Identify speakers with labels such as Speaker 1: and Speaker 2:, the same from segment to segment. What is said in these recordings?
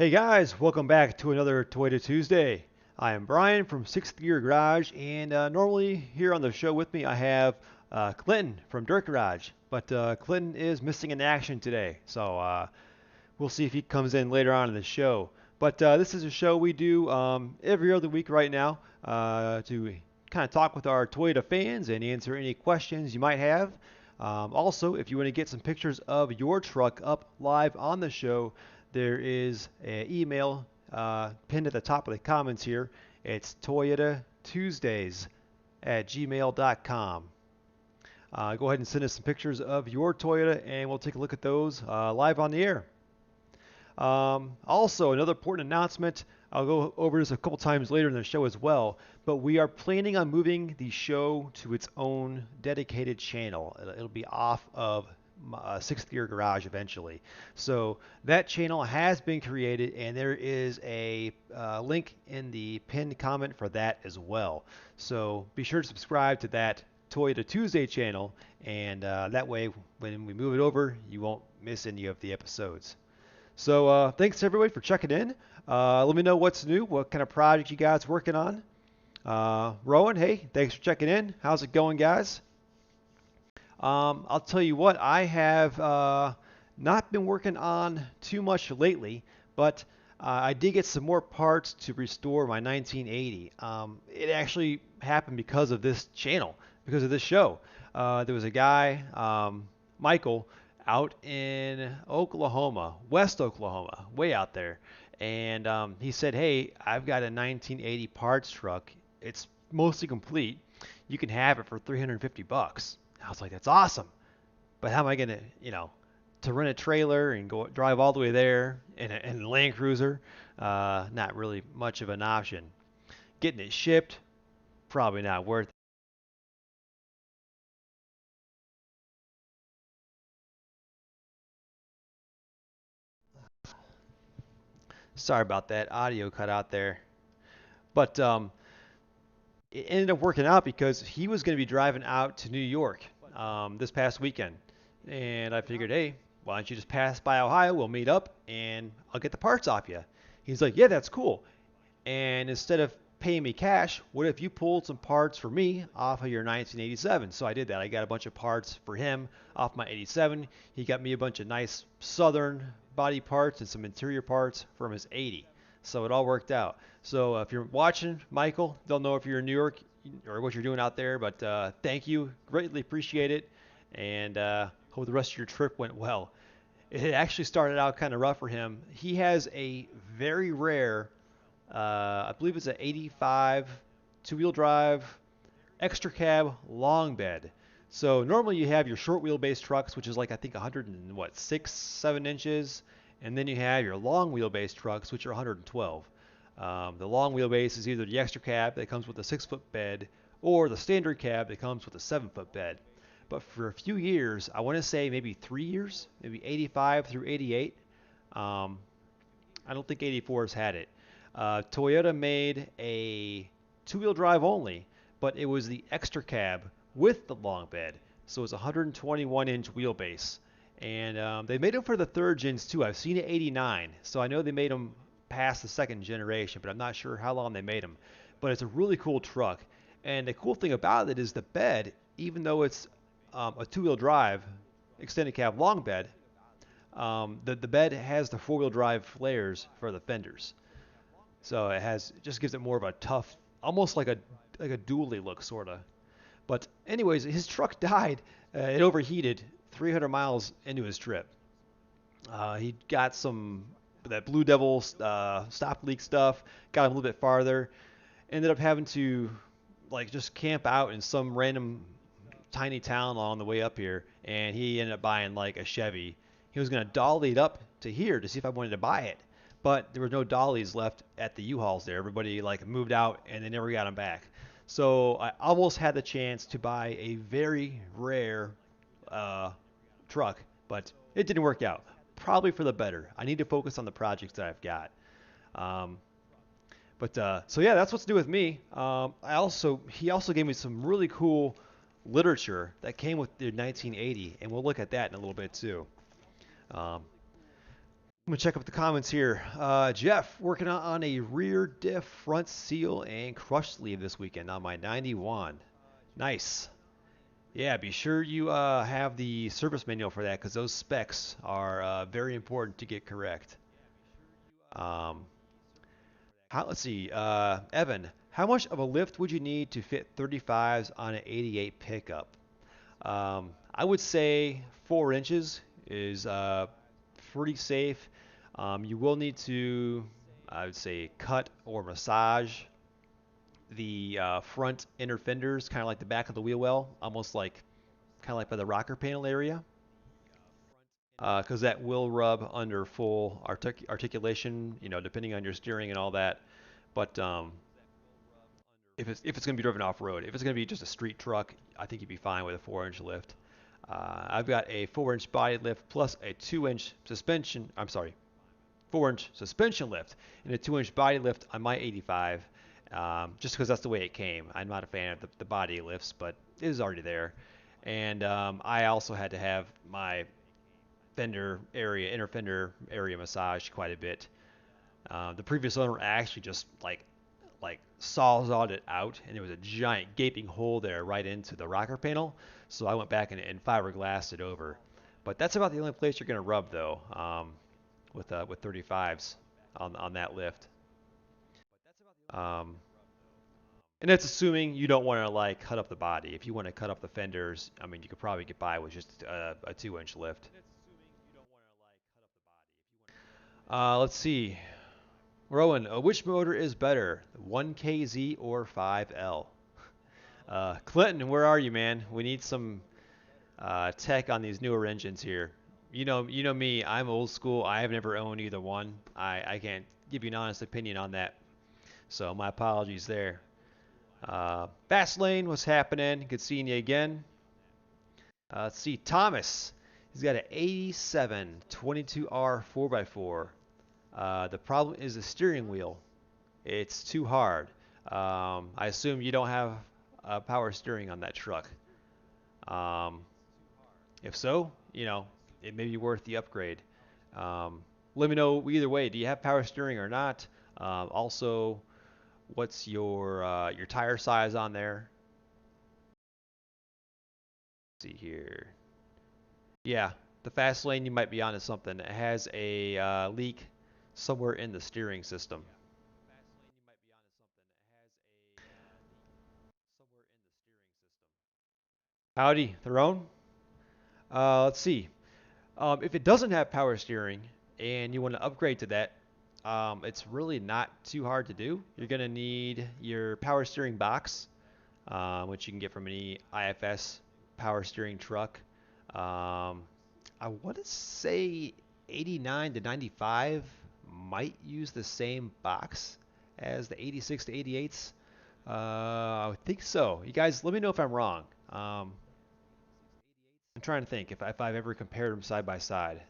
Speaker 1: Hey guys, welcome back to another Toyota Tuesday. I am Brian from Sixth Gear Garage, and normally here on the show with me I have Clinton from Dirt Garage, but Clinton is missing in action today, so we'll see if he comes in later on in the show. But this is a show we do every other week right now to kind of talk with our Toyota fans and answer any questions you might have. Also, if you want to get some pictures of your truck up live on the show, there is an email pinned at the top of the comments here. It's Toyota Tuesdays at gmail.com. Go ahead and send us some pictures of your Toyota, and we'll take a look at those live on the air. Also, another important announcement. I'll go over this a couple times later in the show as well, but we are planning on moving the show to its own dedicated channel. It'll be off of Sixth Gear Garage eventually. So that channel has been created, and there is a link in the pinned comment for that as well. So be sure to subscribe to that Toyota Tuesday channel, and that way, when we move it over, you won't miss any of the episodes. So thanks everybody for checking in. Let me know what's new, what kind of project you guys working on. Rowan, hey, thanks for checking in. How's it going, guys? I'll tell you what, I have not been working on too much lately, but I did get some more parts to restore my 1980. It actually happened because of this channel, because of this show. There was a guy, Michael, out in Oklahoma, West Oklahoma, way out there, and he said, "Hey, I've got a 1980 parts truck. It's mostly complete. You can have it for 350 bucks." I was like, "That's awesome." But how am I gonna, to rent a trailer and go drive all the way there in a Land Cruiser? Not really much of an option. Getting it shipped, probably not worth it. Sorry about that. Audio cut out there. But it ended up working out because he was going to be driving out to New York this past weekend. And I figured, hey, why don't you just pass by Ohio? We'll meet up and I'll get the parts off you. He's like, yeah, that's cool. And instead of paying me cash, what if you pulled some parts for me off of your 1987? So I did that. I got a bunch of parts for him off my 87. He got me a bunch of nice Southern body parts and some interior parts from his 80. So it all worked out. So if you're watching, Michael, don't know if you're in New York or what you're doing out there, but thank you. Greatly appreciate it. And hope the rest of your trip went well. It actually started out kind of rough for him. He has a very rare I believe it's an 85 two-wheel drive extra cab long bed. So normally you have your short wheelbase trucks, which is like I think 100 and what 6, 7 inches, and then you have your long wheelbase trucks, which are 112. The long wheelbase is either the extra cab that comes with a 6 foot bed, or the standard cab that comes with a 7 foot bed. But for a few years, I want to say maybe 3 years, maybe 85 through 88. Um, I don't think 84 has had it. Toyota made a two-wheel drive only, but it was the extra cab with the long bed. So it's 121-inch wheelbase. And they made them for the third gens too. I've seen it 89, so I know they made them past the second generation, but I'm not sure how long they made them. But it's a really cool truck. And the cool thing about it is the bed, even though it's a two-wheel drive, extended cab long bed, the bed has the four-wheel drive flares for the fenders. So it just gives it more of a tough, almost like a dually look sorta. But anyways, his truck died. It overheated 300 miles into his trip. He got some that Blue Devil stop leak stuff. Got him a little bit farther. Ended up having to like just camp out in some random tiny town along the way up here, and he ended up buying like a Chevy. He was gonna dolly it up to here to see if I wanted to buy it, but there were no dollies left at the U-Hauls there. Everybody like moved out and they never got them back. So I almost had the chance to buy a very rare uh, truck, but it didn't work out. Probably for the better. I need to focus on the projects that I've got. Um, but so yeah, that's what's new with me. He also gave me some really cool literature that came with the 1980, and we'll look at that in a little bit too. Um, I'm gonna check up the comments here. Jeff working on a rear diff front seal and crush sleeve this weekend on my 91. Nice. Yeah, be sure you have the service manual for that because those specs are very important to get correct. Um, let's see, Evan, how much of a lift would you need to fit 35s on an 88 pickup? I would say 4 inches is pretty safe. You will need to, I would say, cut or massage the front inner fenders, kind of like the back of the wheel well, almost like kind of like by the rocker panel area, because that will rub under full articulation, depending on your steering and all that. But if it's going to be driven off road, if it's going to be just a street truck, I think you'd be fine with a 4-inch lift. I've got a 4-inch body lift plus a 2-inch suspension. I'm sorry, 4-inch suspension lift and a 2-inch body lift on my 85. Just because that's the way it came. I'm not a fan of the body lifts, but it was already there. And I also had to have my inner fender area massaged quite a bit. The previous owner actually just like sawzalled it out, and there was a giant gaping hole there right into the rocker panel. So I went back and fiberglassed it over. But that's about the only place you're going to rub though, with 35s on that lift. Um, and that's assuming you don't want to like cut up the body. If you want to cut up the fenders, I mean, you could probably get by with just a 2-inch lift. Let's see. Rowan, which motor is better, 1KZ or 5L? Clinton, where are you, man? We need some tech on these newer engines here. You know me. I'm old school. I have never owned either one. I can't give you an honest opinion on that. So my apologies there. Fast lane, what's happening? Good seeing you again. Let's see, Thomas. He's got an 87 22R 4x4. The problem is the steering wheel. It's too hard. I assume you don't have power steering on that truck. Um, if so, it may be worth the upgrade. Let me know either way. Do you have power steering or not? Also, what's your tire size on there? Let's see here. Yeah, the fast lane you might be onto something. It has a leak somewhere in the steering system. Howdy, Theron. Let's see. If it doesn't have power steering and you want to upgrade to that, it's really not too hard to do. You're going to need your power steering box, which you can get from any IFS power steering truck. Um, I want to say 89 to 95 might use the same box as the 86 to 88s. I think so. You guys, let me know if I'm wrong. I'm trying to think if I've ever compared them side by side.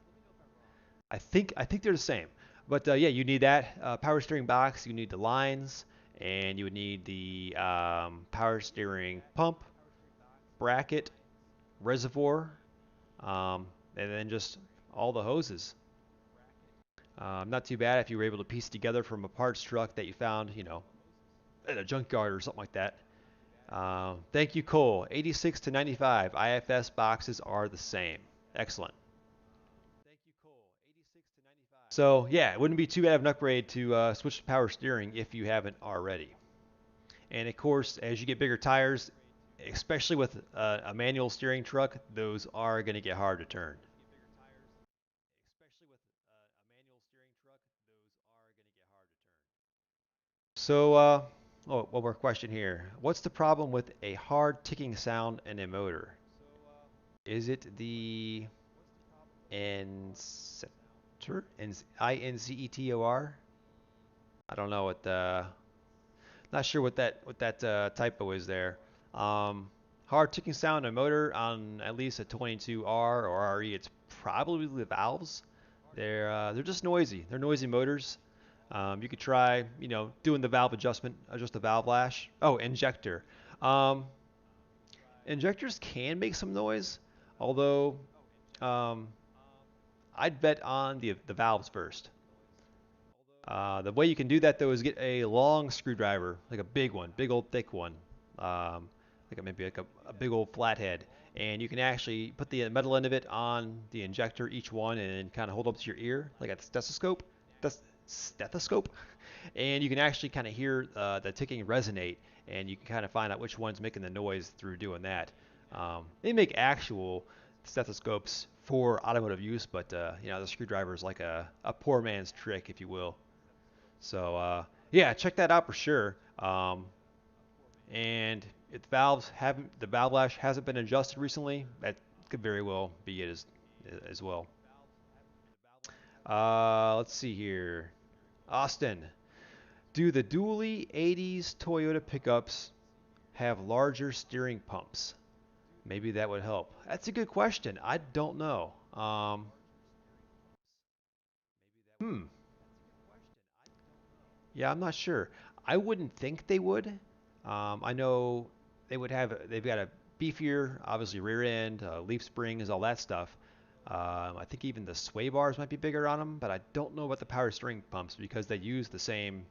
Speaker 1: I think they're the same. But yeah, you need that power steering box. You need the lines, and you would need the power steering pump, bracket, reservoir, and then just all the hoses. Not too bad if you were able to piece together from a parts truck that you found, at a junkyard or something like that. Thank you, Cole. 86 to 95 IFS boxes are the same. Excellent. So yeah, it wouldn't be too bad of an upgrade to switch to power steering if you haven't already. And of course, as you get bigger tires, especially with a manual steering truck, those are going to get hard to turn. So, one more question here. What's the problem with a hard ticking sound in a motor? Is it the incetor? Incetor? I don't know what the not sure what that typo is there. Um, Hard ticking sound in a motor on at least a 22R or RE. It's probably the valves. They're just noisy. They're noisy motors. You could try, doing the valve adjustment, adjust the valve lash. Oh, injector. Um, Injectors can make some noise, although um, I'd bet on the valves first. The way you can do that though is get a long screwdriver, like a big one, big old thick one, maybe like a big old flathead, and you can actually put the metal end of it on the injector, each one, and kind of hold up to your ear like a stethoscope. Stethoscope, and you can actually kind of hear the ticking resonate, and you can kind of find out which one's making the noise through doing that. They make actual stethoscopes for automotive use, but the screwdriver is like a poor man's trick, if you will. So yeah, check that out for sure. And if the valve lash hasn't been adjusted recently, that could very well be it as well. Let's see here. Austin, do the dually 80s Toyota pickups have larger steering pumps? Maybe that would help. That's a good question. I don't know. Hmm. Yeah, I'm not sure. I wouldn't think they would. I know they've got a beefier, obviously rear end, leaf springs, all that stuff. I think even the sway bars might be bigger on them, but I don't know about the power steering pumps because they use the same,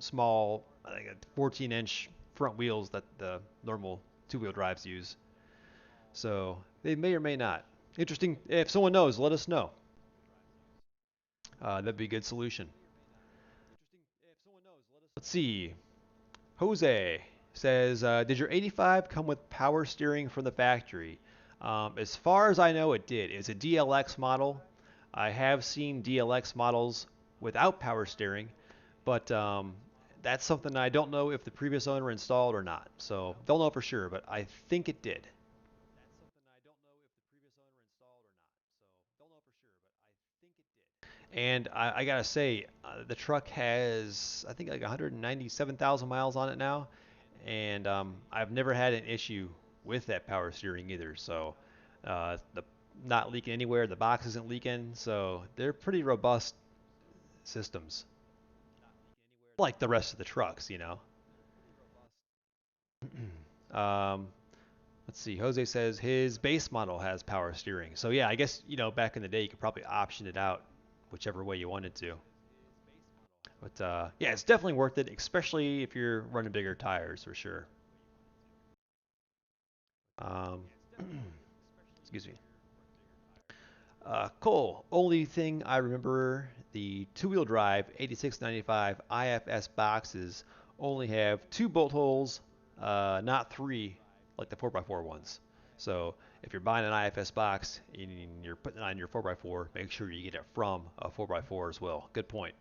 Speaker 1: small, I think 14-inch front wheels that the normal two-wheel drives use. So they may or may not. Interesting. If someone knows, let us know. That'd be a good solution. Let's see. Jose says, did your 85 come with power steering from the factory? As far as I know, it did. It's a DLX model. I have seen DLX models without power steering, but that's something I don't know if the previous owner installed or not. So don't know for sure, but I think it did. And I gotta say, the truck has I think like 197,000 miles on it now, and I've never had an issue with that power steering either. So the not leaking anywhere, the box isn't leaking, so they're pretty robust systems, like the rest of the trucks. um, let's see. Jose says his base model has power steering. So yeah, I guess back in the day you could probably option it out whichever way you wanted to. But yeah, it's definitely worth it, especially if you're running bigger tires for sure. Um, excuse me. Cole, only thing I remember the two-wheel drive 8695 IFS boxes only have two bolt holes, not three like the 4x4 ones. So if you're buying an IFS box and you're putting it on your 4x4, make sure you get it from a 4x4 as well. Good point.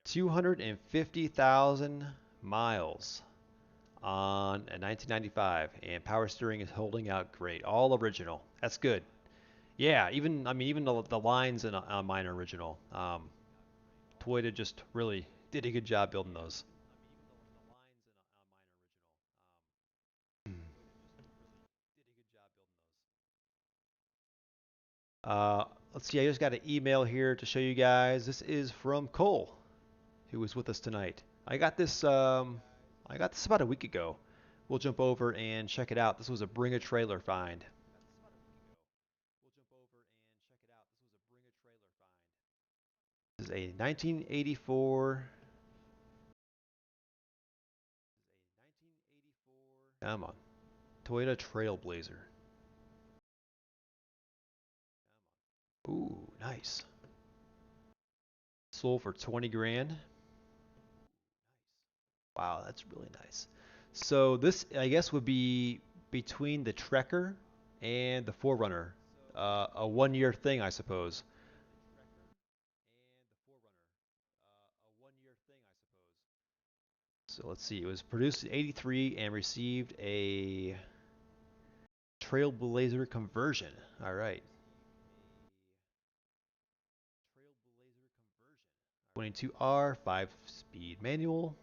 Speaker 1: 250,000 miles on a 1995, and power steering is holding out great. All original. That's good. Yeah, even the lines on mine are original. Toyota just really did a good job building those. Uh, let's see. I just got an email here to show you guys. This is from Cole, who was with us tonight. I got this about a week ago. We'll jump over and check it out. This was a bring a trailer find. This is a 1984. Come on, Toyota Trailblazer. Ooh, nice. Sold for 20 grand. Wow, that's really nice. So this, I guess, would be between the Trekker and the Forerunner. A 1 year thing, I suppose. So let's see. It was produced in '83 and received a Trailblazer conversion. All right. 22R, 5-speed manual.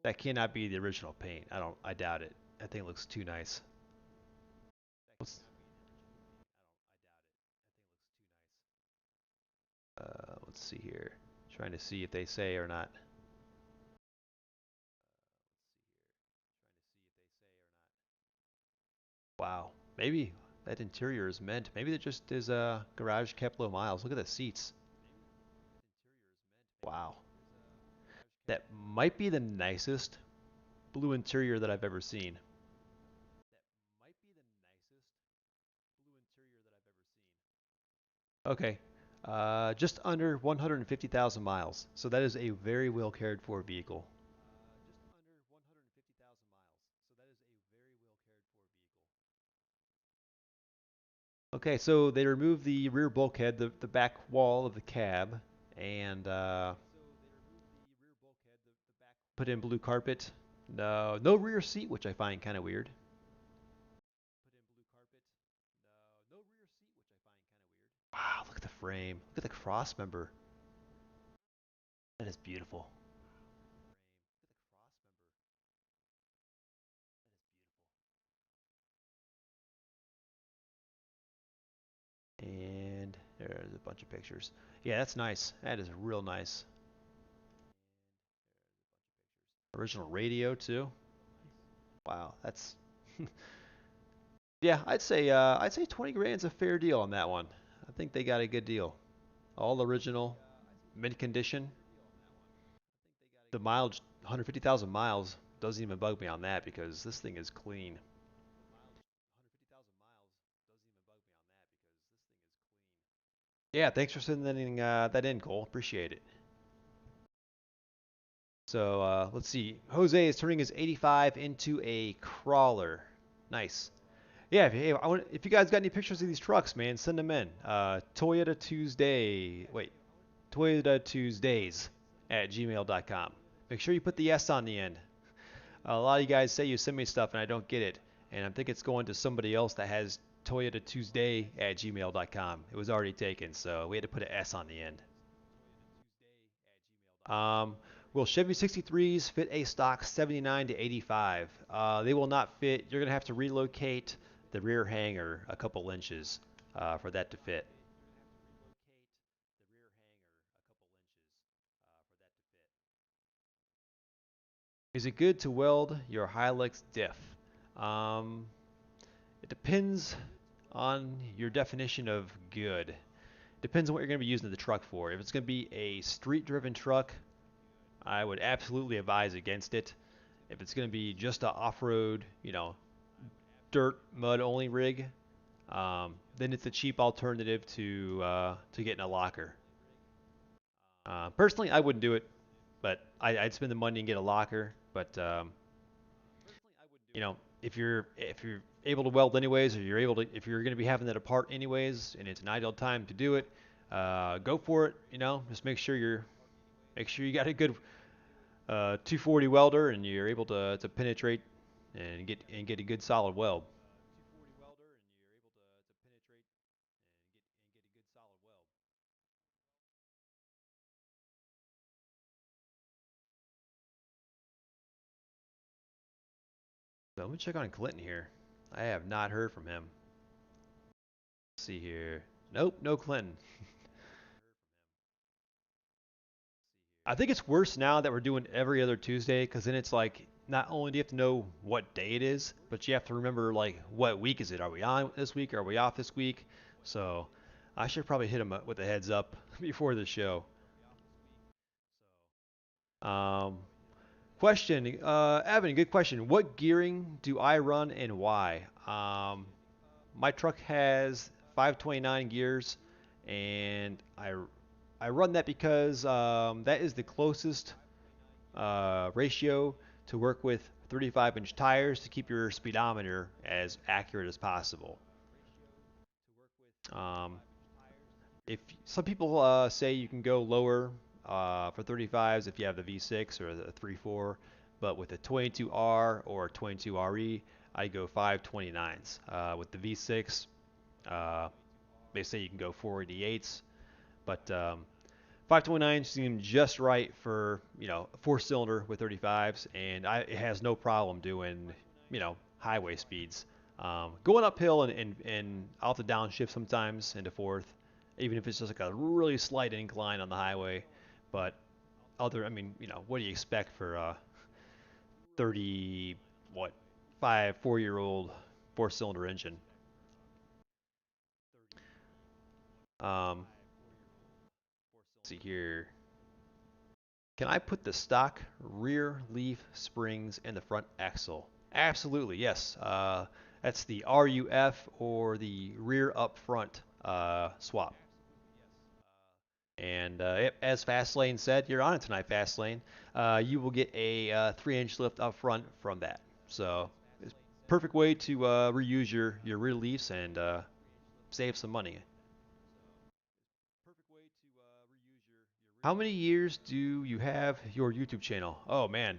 Speaker 1: That cannot be the original paint. I doubt it. That thing looks too nice. Let's, let's see here. Trying to see if they say or not. Wow. Maybe that interior is meant. Maybe it just is a garage kept low miles. Look at the seats. Wow. That might be the nicest blue interior that I've ever seen. Okay. Just under 150,000 miles. So that is a very well cared for vehicle. Okay, so they removed the rear bulkhead, the back wall of the cab, and put in blue carpet. No, no rear seat, which I find kind of weird. Wow, look at the frame. Look at the cross member. That is beautiful. And there's a bunch of pictures. Yeah, that's nice. That is real nice. Original radio too. Wow, that's yeah. I'd say 20 grand's a fair deal on that one. I think they got a good deal. All original, mint condition. The mileage, 150,000 miles, doesn't even bug me on that because this thing is clean. Yeah, thanks for sending that in, Cole. Appreciate it. So let's see. Jose is turning his 85 into a crawler. Nice. Yeah, if you guys got any pictures of these trucks, man, send them in. Toyota Tuesday. Wait, Toyota Tuesdays at gmail.com. Make sure you put the S on the end. A lot of you guys say you send me stuff and I don't get it, and I think it's going to somebody else that has Toyota Tuesday at gmail.com. It was already taken, so we had to put an S on the end. Um, will Chevy 63s fit a stock 79 to 85? They will not fit. You're going to have to relocate the rear hanger a couple inches for that to fit. Is it good to weld your Hilux diff? Um, it depends on your definition of good. Depends on what you're going to be using the truck for. If it's going to be a street-driven truck, I would absolutely advise against it. If it's going to be just a off-road, dirt mud only rig, then it's a cheap alternative to getting a locker. Personally, I wouldn't do it, but I'd spend the money and get a locker. But if you're able to weld anyways, or if you're going to be having that apart anyways, and it's an ideal time to do it, go for it. Just make sure you got a good 240 welder and you're able to penetrate and get a good solid weld. So let me check on Clinton here. I have not heard from him. Let's see here. Nope, no Clinton. I think it's worse now that we're doing every other Tuesday because then it's like not only do you have to know what day it is, but you have to remember like what week is it? Are we on this week? Are we off this week? So I should probably hit him with a heads up before the show. Um, Question, Evan, good question. What gearing do I run and why? My truck has 529 gears, and I run that because that is the closest ratio to work with 35-inch tires to keep your speedometer as accurate as possible. Um, if some people say you can go lower for 35s if you have the V6 or the 3.4, but with a 22R or 22RE, I go 529s. With the V6, uh, they say you can go 488s, but 529 seemed just right for a four-cylinder with 35s, and it has no problem doing highway speeds. Going uphill and off the downshift sometimes into fourth, even if it's just like a really slight incline on the highway. But I mean, what do you expect for 30, what, 4-year-old four-cylinder engine. Let's see here. Can I put the stock rear leaf springs in the front axle? Absolutely, yes. That's the RUF or the rear up front swap. And as Fastlane said, you're on it tonight, Fastlane. You will get a 3-inch lift up front from that. So it's perfect way to reuse your rear leaves and save some money. How many years do you have your YouTube channel? Oh man,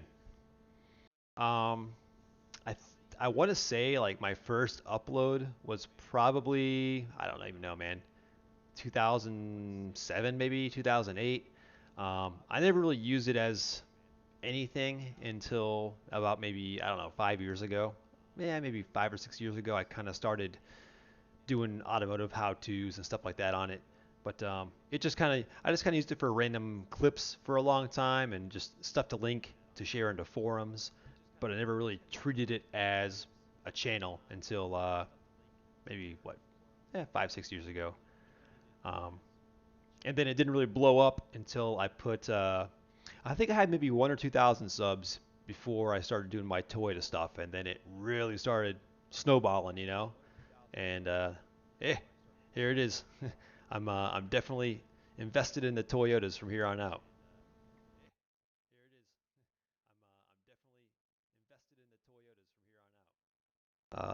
Speaker 1: um, I th- I want to say like my first upload was probably I don't even know, man, 2007 maybe 2008. I never really used it as anything until about maybe I don't know 5 years ago. Yeah, maybe 5 or 6 years ago, I kind of started doing automotive how-tos and stuff like that on it. But it just kind of I just kind of used it for random clips for a long time and just stuff to link to share into forums. But I never really treated it as a channel until maybe what 5 6 years ago. Um, and then it didn't really blow up until I put I think I had maybe 1 or 2 thousand subs before I started doing my Toyota stuff, and then it really started snowballing, you know. And eh, here it is. I'm definitely invested in the Toyotas from here on out.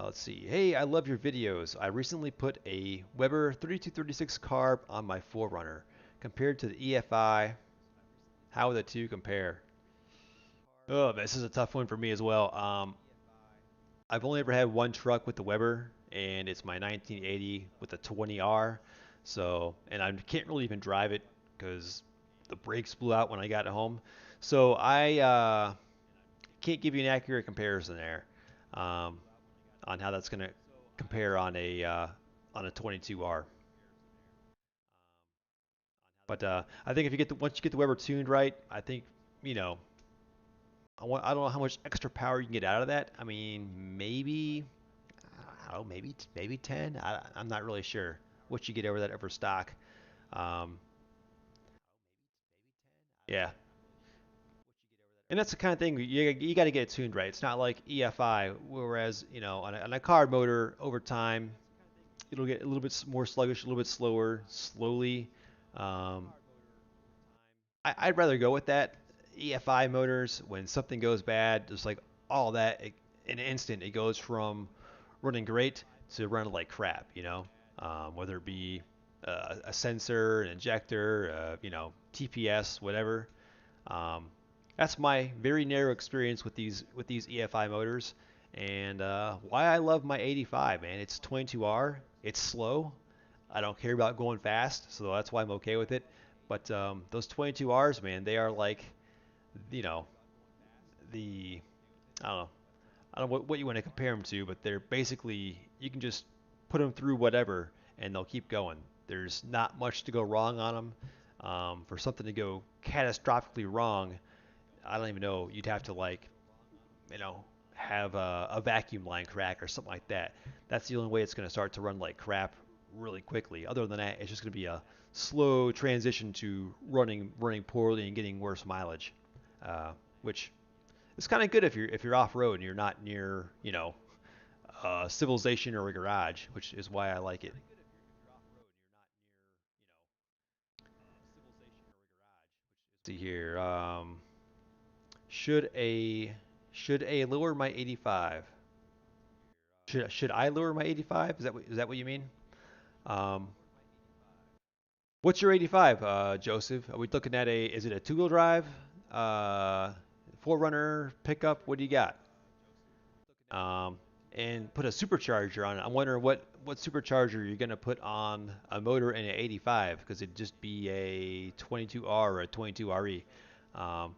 Speaker 1: Let's see. Hey, I love your videos. I recently put a Weber 3236 carb on my 4Runner. Compared to the EFI, how would the two compare? Oh, this is a tough one for me as well. I've only ever had one truck with the Weber, and it's my 1980 with the 20R. So, and I can't really even drive it because the brakes blew out when I got it home. So I can't give you an accurate comparison there um, on how that's going to compare on a 22R. But I think if you get the once you get the Weber tuned right, I think you know I don't know how much extra power you can get out of that. I mean, maybe I don't know, maybe 10. I'm not really sure what you get over that over stock. Um, yeah, and that's the kind of thing you got to get it tuned right. It's not like EFI, whereas on a car motor over time it'll get a little bit more sluggish, a little bit slower, slowly. Um, I'd rather go with that. EFI motors, when something goes bad, just like all that, in an instant, it goes from running great to running like crap, whether it be a sensor, an injector, TPS, whatever. Um, that's my very narrow experience with these EFI motors, and why I love my 85, man. It's 22R. It's slow. I don't care about going fast, so that's why I'm okay with it. But those 22Rs, man, they are like, you know, the I don't know, I don't know what you want to compare them to, but they're basically you can just put them through whatever and they'll keep going. There's not much to go wrong on them. For something to go catastrophically wrong, I don't even know. You'd have to like, you know, have a vacuum line crack or something like that. That's the only way it's going to start to run like crap really quickly. Other than that, it's just going to be a slow transition to running poorly and getting worse mileage, which is kind of good if you're off road and you're not near civilization or a garage, which is why I like it. See here, should a should a lower my 85? Should I lower my 85? Is that what you mean? Um, what's your 85, Joseph? Are we looking at is it a two-wheel drive, uh, 4Runner pickup? What do you got? Um, and put a supercharger on it. I'm wondering what supercharger you're gonna put on a motor in an 85 because it'd just be a 22R or a 22RE. Um,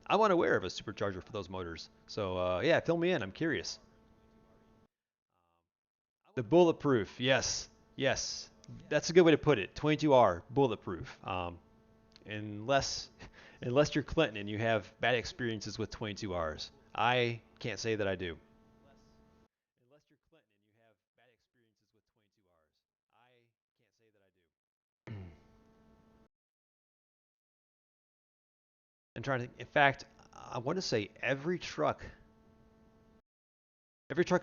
Speaker 1: I'm unaware of a supercharger for those motors. So yeah, fill me in. I'm curious. The bulletproof, yes, yes, that's a good way to put it. 22R bulletproof. Unless unless you're Clinton and you have bad experiences with 22Rs, I can't say that I do. I'm trying to. In fact, I want to say every truck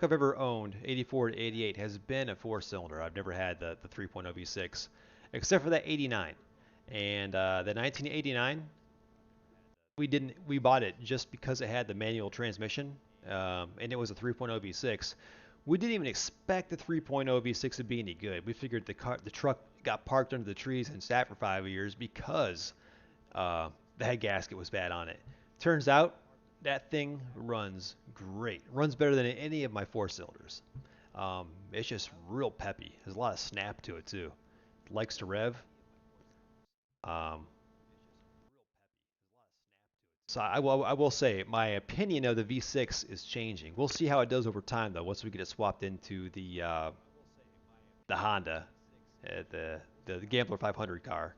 Speaker 1: I've ever owned, 84 to 88, has been a four-cylinder. I've never had the 3.0 V6, except for that 89. And the 1989, we bought it just because it had the manual transmission, and it was a 3.0 V6. We didn't even expect the 3.0 V6 to be any good. We figured the truck got parked under the trees and sat for 5 years because uh, the head gasket was bad on it. Turns out that thing runs great. Runs better than any of my four cylinders. It's just real peppy. There's a lot of snap to it too. Likes to rev. Um, so I will say my opinion of the V6 is changing. We'll see how it does over time though. Once we get it swapped into the Honda, the Gambler 500 car.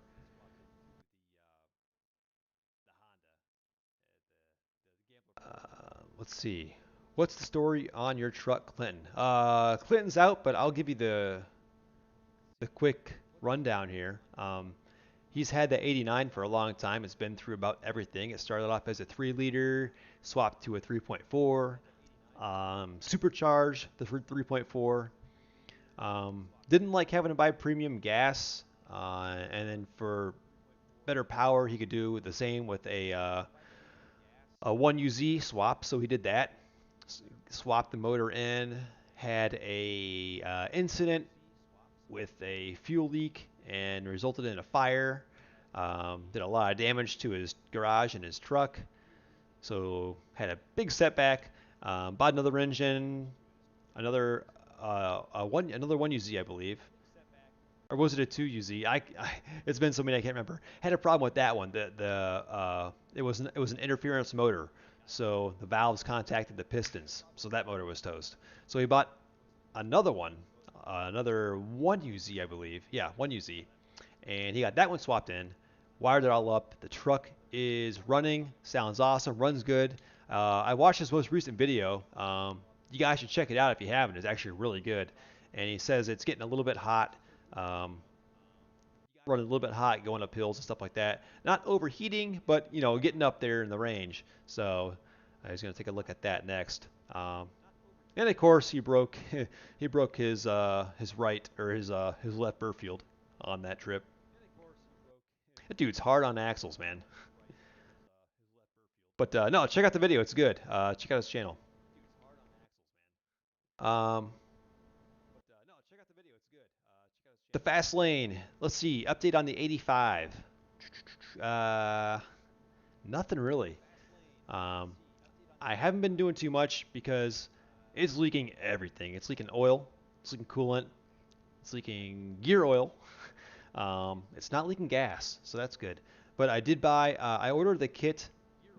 Speaker 1: Let's see. What's the story on your truck, Clinton? Clinton's out, but I'll give you the quick rundown here. He's had the 89 for a long time. It's been through about everything. It started off as a 3 liter, swapped to a 3.4, supercharged the 3.4. Didn't like having to buy premium gas, and then for better power, he could do the same with a 1UZ swap. So he did that. Swapped the motor in. Had a incident with a fuel leak and resulted in a fire. Did a lot of damage to his garage and his truck. So had a big setback. Bought another engine, another another 1UZ, I believe, or was it a 2UZ? It's been so many I can't remember. Had a problem with that one. It was an interference motor, so the valves contacted the pistons, so that motor was toast. So he bought another one, another 1UZ, I believe. Yeah, 1UZ, and he got that one swapped in, wired it all up. The truck is running, sounds awesome, runs good. I watched his most recent video. You guys should check it out if you haven't. It's actually really good. And he says it's getting a little bit hot, um, running a little bit hot, going up hills and stuff like that. Not overheating, but getting up there in the range. So he's going to take a look at that next. And of course, he broke he broke his right or his left Burfield on that trip. That dude's hard on axles, man. But no, check out the video. It's good. Check out his channel. Um, the fast lane. Let's see. Update on the 85. Uh, Nothing really. Um, I haven't been doing too much because it's leaking everything. It's leaking oil. It's leaking coolant. It's leaking gear oil. It's not leaking gas, so that's good. But I did buy. I ordered the kit,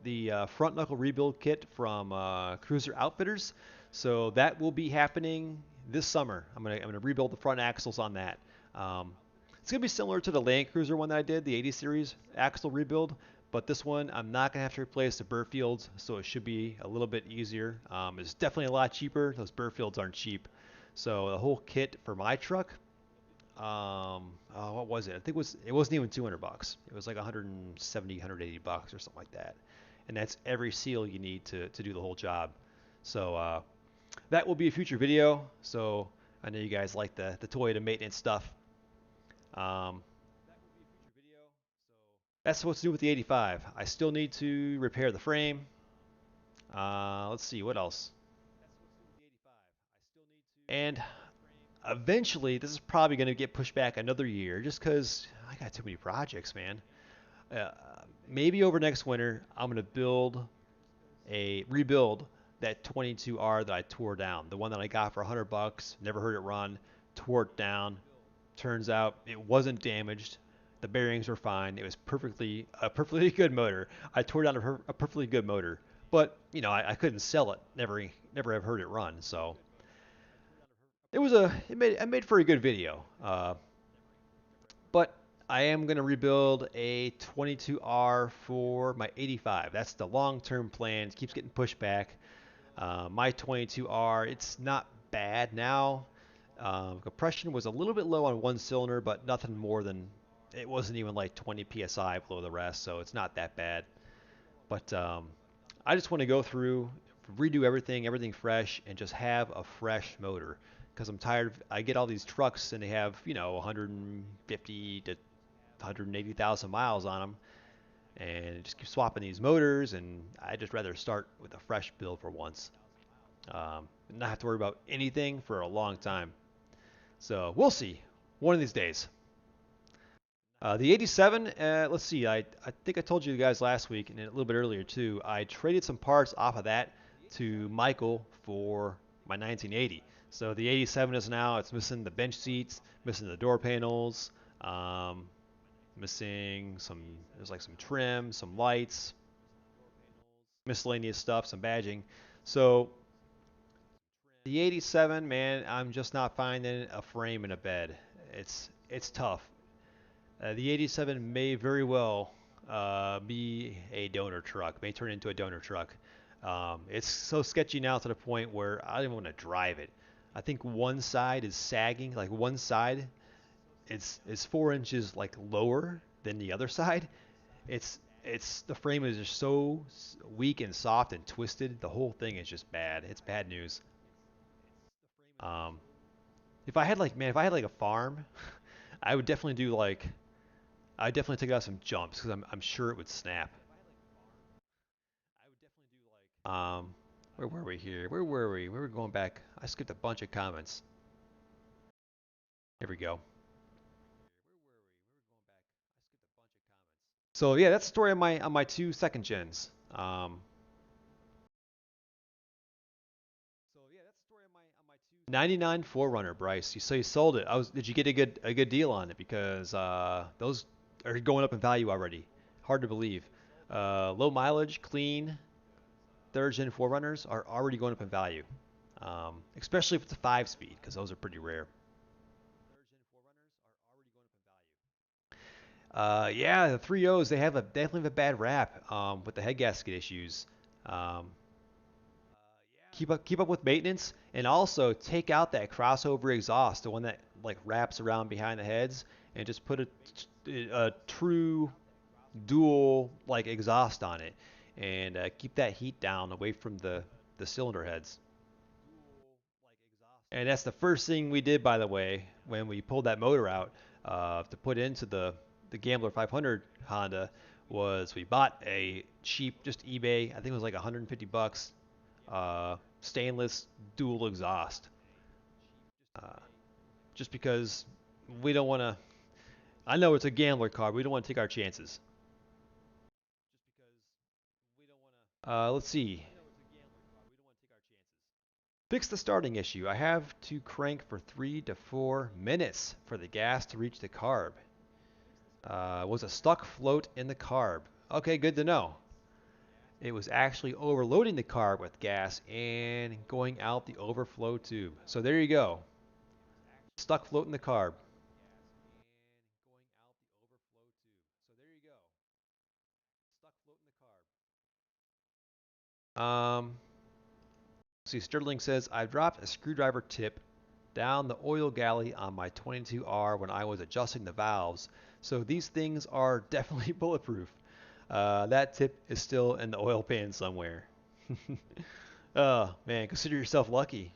Speaker 1: the front knuckle rebuild kit from Cruiser Outfitters. So that will be happening this summer. I'm gonna rebuild the front axles on that. Um, it's gonna be similar to the Land Cruiser one that I did, the 80 series axle rebuild. But this one, I'm not gonna have to replace the Burfields, so it should be a little bit easier. It's definitely a lot cheaper. Those Burfields aren't cheap. So the whole kit for my truck, what was it? I think it wasn't even 200 bucks. It was like 170, 180 bucks or something like that. And that's every seal you need to do the whole job. So that will be a future video. So I know you guys like the Toyota maintenance stuff. Um, that's what's new with the 85. I still need to repair the frame. Let's see what else. And eventually, this is probably going to get pushed back another year, just because I got too many projects, man. Uh, Maybe over next winter, I'm going to rebuild that 22R that I tore down, the one that I got for 100 bucks. Never heard it run. Tore it down. Turns out it wasn't damaged. The bearings were fine. It was a perfectly good motor. I tore down a perfectly good motor, but I couldn't sell it. Never have heard it run. So it made for a good video. But I am gonna rebuild a 22R for my 85. That's the long-term plan. It keeps getting pushed back. My 22R, it's not bad now. Compression was a little bit low on one cylinder, but nothing more than it wasn't even like 20 psi below the rest, so it's not that bad. But I just want to go through, redo everything, everything fresh, and just have a fresh motor. Because I'm tired. I get all these trucks and they have 150 to 180,000 miles on them, and just keep swapping these motors. And I just rather start with a fresh build for once, and not have to worry about anything for a long time. So we'll see. One of these days. The 87, let's see, I think I told you guys last week and a little bit earlier too, I traded some parts off of that to Michael for my 1980. So the 87 is now, it's missing the bench seats, missing the door panels, um, missing some, there's like some trim, some lights, miscellaneous stuff, some badging. So the 87, man, I'm just not finding a frame and a bed. It's tough. The 87 may very well be a donor truck, may turn into a donor truck. It's so sketchy now to the point where I don't even want to drive it. I think one side is sagging, like one side is 4 inches like lower than the other side. It's the frame is just so weak and soft and twisted. The whole thing is just bad. It's bad news. Um, if I had like man, if I had like a farm, I would definitely do like I definitely take out some jumps because I'm sure it would snap. Um, where were we here? Where were we? We were going back. I skipped a bunch of comments. Here we go. So yeah, that's the story on my two second gens. 99 Forerunner, Bryce. So you sold it. Did you get a good deal on it? Because those are going up in value already. Hard to believe. Low mileage, clean third gen Forerunners are already going up in value. Especially if it's a 5 speed, because those are pretty rare. Yeah, the 3.0s they have a definitely have a bad rap with the head gasket issues. Um, keep up with maintenance, and also take out that crossover exhaust, the one that like wraps around behind the heads, and just put a true dual like exhaust on it, and keep that heat down away from the cylinder heads. And that's the first thing we did, by the way, when we pulled that motor out to put into the Gambler 500 Honda, was we bought a cheap, just eBay, I think it was like 150 bucks, stainless dual exhaust. Uh, just because we don't want to, I know it's a Gambler car, but we don't want to take our chances. Let's see. Fix the starting issue. I have to crank for 3 to 4 minutes for the gas to reach the carb. Was a stuck float in the carb. Okay, good to know. It was actually overloading the carb with gas and going out the overflow tube. So there you go. Stuck float in the carb. Um, see, Sterling says, I dropped a screwdriver tip down the oil galley on my 22R when I was adjusting the valves. So these things are definitely bulletproof. That tip is still in the oil pan somewhere. Oh, man, consider yourself lucky.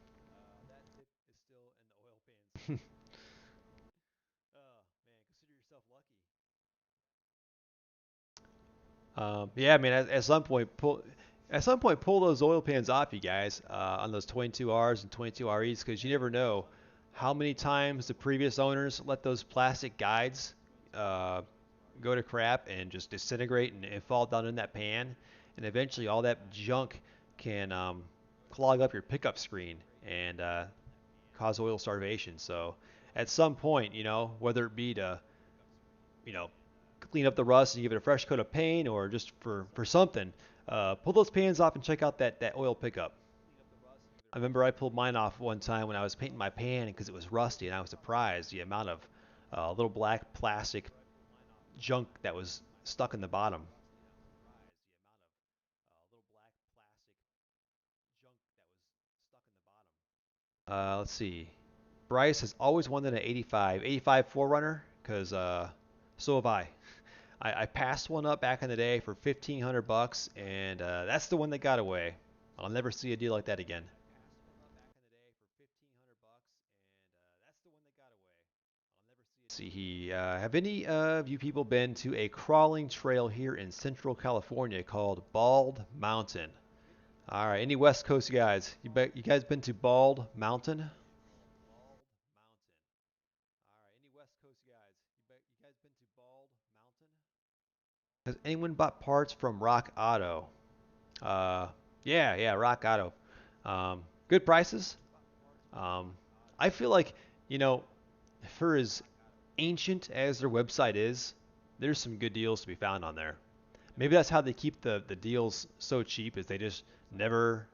Speaker 1: Yeah, I mean, at some point, pull those oil pans off, you guys, on those 22Rs and 22REs, because you never know how many times the previous owners let those plastic guides uh, go to crap and just disintegrate and fall down in that pan, and eventually all that junk can clog up your pickup screen and cause oil starvation. So, at some point, whether it be to you know, clean up the rust and give it a fresh coat of paint or just for something, pull those pans off and check out that oil pickup. I remember I pulled mine off one time when I was painting my pan because it was rusty, and I was surprised the amount of little black plastic junk that was stuck in the bottom. Let's see. Bryce has always wanted an 85 Forerunner because so have I. I passed one up back in the day for 1,500 bucks, and that's the one that got away. I'll never see a deal like that again. See, have any of you people been to a crawling trail here in Central California called Bald Mountain? All right, any West Coast guys? You guys been to Bald Mountain? Has anyone bought parts from Rock Auto? Uh, yeah, Rock Auto. Good prices. Um, I feel like, you know, for as ancient as their website is, there's some good deals to be found on there. Maybe that's how they keep the deals so cheap is they just never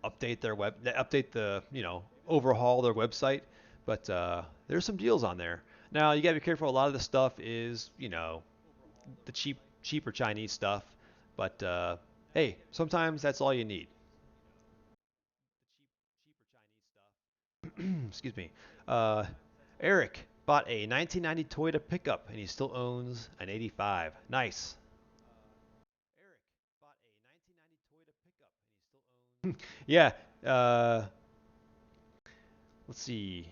Speaker 1: update the, overhaul their website. But there's some deals on there. Now you gotta be careful. A lot of the stuff is, the cheaper Chinese stuff. But hey, sometimes that's all you need. Excuse me. Uh, Eric bought a 1990 Toyota pickup and he still owns an 85. Nice. Yeah. Uh, let's see.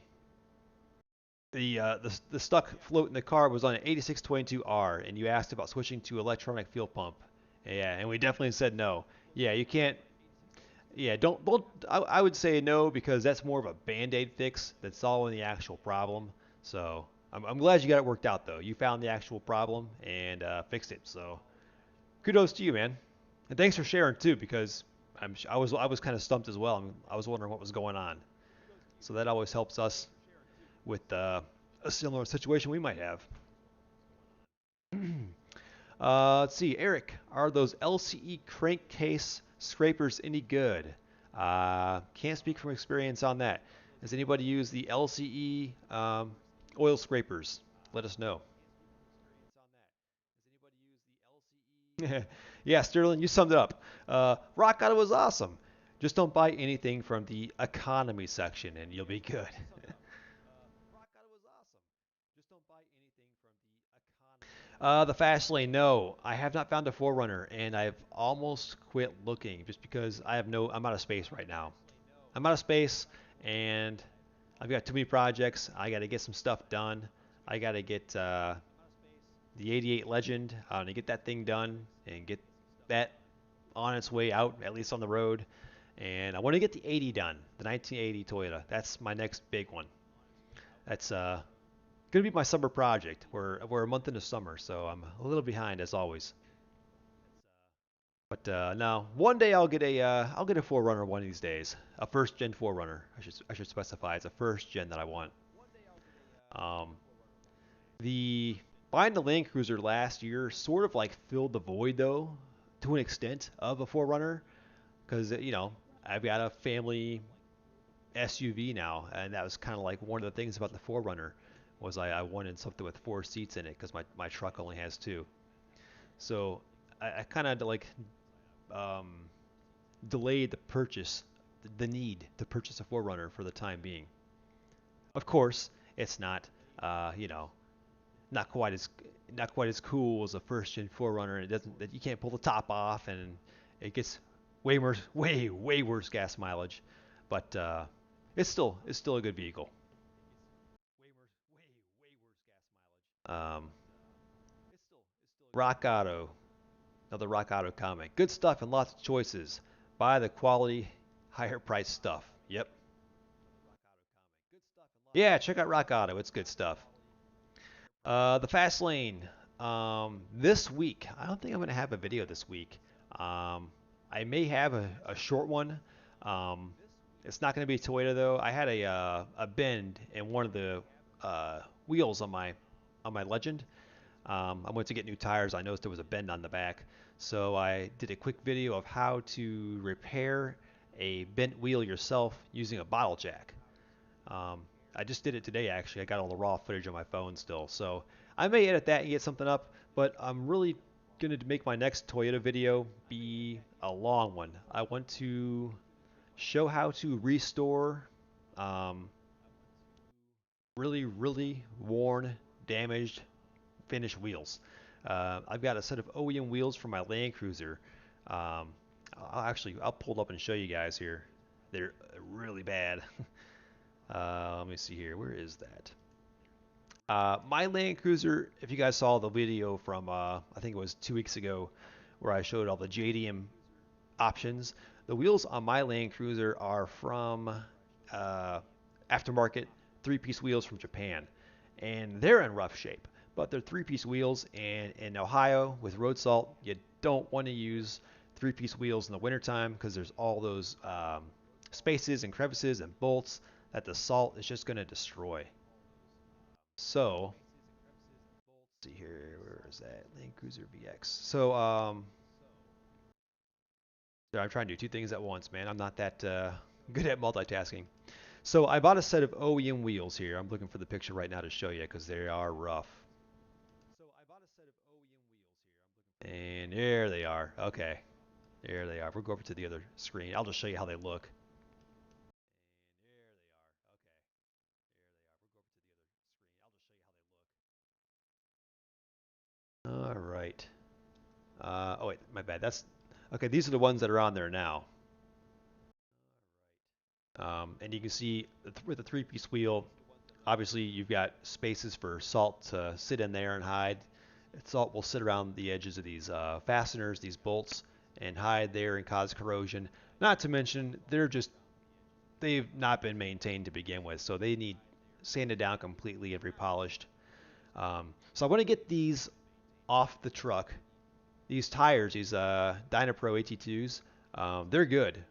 Speaker 1: The stuck float in the car was on an 8622R, and you asked about switching to electronic fuel pump. Yeah, and we definitely said no. Yeah, you can't. Yeah, don't. I would say no because that's more of a band-aid fix than solving the actual problem. So I'm glad you got it worked out though. You found the actual problem and fixed it. So kudos to you, man. And thanks for sharing too because I was kind of stumped as well. I was wondering what was going on. So that always helps us with a similar situation we might have. Let's see, Eric, are those LCE crankcase scrapers any good? Can't speak from experience on that. Has anybody used the LCE oil scrapers? Let us know. Yeah, Sterling, you summed it up. Rock Auto was awesome. Just don't buy anything from the economy section and you'll be good. The fast lane, no. I have not found a Forerunner, and I've almost quit looking just because I'm out of space right now. I'm out of space, and I've got too many projects. I got to get some stuff done. I got to get the 88 Legend. I want to get that thing done and get that on its way out, at least on the road. And I want to get the 80 done, the 1980 Toyota. That's my next big one. That's gonna be my summer project. We're a month into summer, so I'm a little behind as always. But no, one day I'll get a Forerunner one of these days. A first gen Forerunner. I should specify it's a first gen that I want. Um, the buying the Land Cruiser last year sort of like filled the void though, to an extent of a Forerunner, because I've got a family SUV now, and that was kind of like one of the things about the Forerunner was I wanted something with four seats in it because my truck only has two. So I kind of like um, delayed the need to purchase a Forerunner for the time being. Of course, it's not, uh, you know, not quite as not quite as cool as a first gen Forerunner. It doesn't that you can't pull the top off, and it gets way worse gas mileage. But it's still a good vehicle. Um, Rock Auto, another Rock Auto comment. Good stuff and lots of choices. Buy the quality, higher price stuff. Yep. Yeah, check out Rock Auto. It's good stuff. The fast lane. This week, I don't think I'm going to have a video this week. I may have a short one. Um, it's not going to be a Toyota though. I had a bend in one of the wheels on my Legend. I went to get new tires. I noticed there was a bend on the back, so I did a quick video of how to repair a bent wheel yourself using a bottle jack. Um, I just did it today actually. I got all the raw footage on my phone still, so I may edit that and get something up. But I'm really gonna make my next Toyota video be a long one. I want to show how to restore um, really worn, damaged, finished wheels. I've got a set of OEM wheels for my Land Cruiser. Um, I'll pull it up and show you guys here. They're really bad. Let me see here. Where is that? My Land Cruiser, if you guys saw the video from, I think it was 2 weeks ago, where I showed all the JDM options, the wheels on my Land Cruiser are from uh, aftermarket three-piece wheels from Japan, and they're in rough shape. But they're three-piece wheels, and in Ohio with road salt, you don't want to use three-piece wheels in the wintertime because there's all those spaces and crevices and bolts that the salt is just going to destroy. So, let's see here, where is that? Land Cruiser VX. So, I'm trying to do two things at once, man. I'm not that good at multitasking. So I bought a set of OEM wheels here. I'm looking for the picture right now to show you because they are rough. And there they are. Okay, there they are. We'll go over to the other screen. I'll just show you how they look. All right. Oh wait, my bad. That's okay. These are the ones that are on there now. And you can see with the three-piece wheel, obviously you've got spaces for salt to sit in there and hide. Salt will sit around the edges of these fasteners, these bolts, and hide there and cause corrosion. Not to mention, they've not been maintained to begin with, so they need sanded down completely and repolished. So I want to get these off the truck. These tires, these Dynapro AT2s, they're good.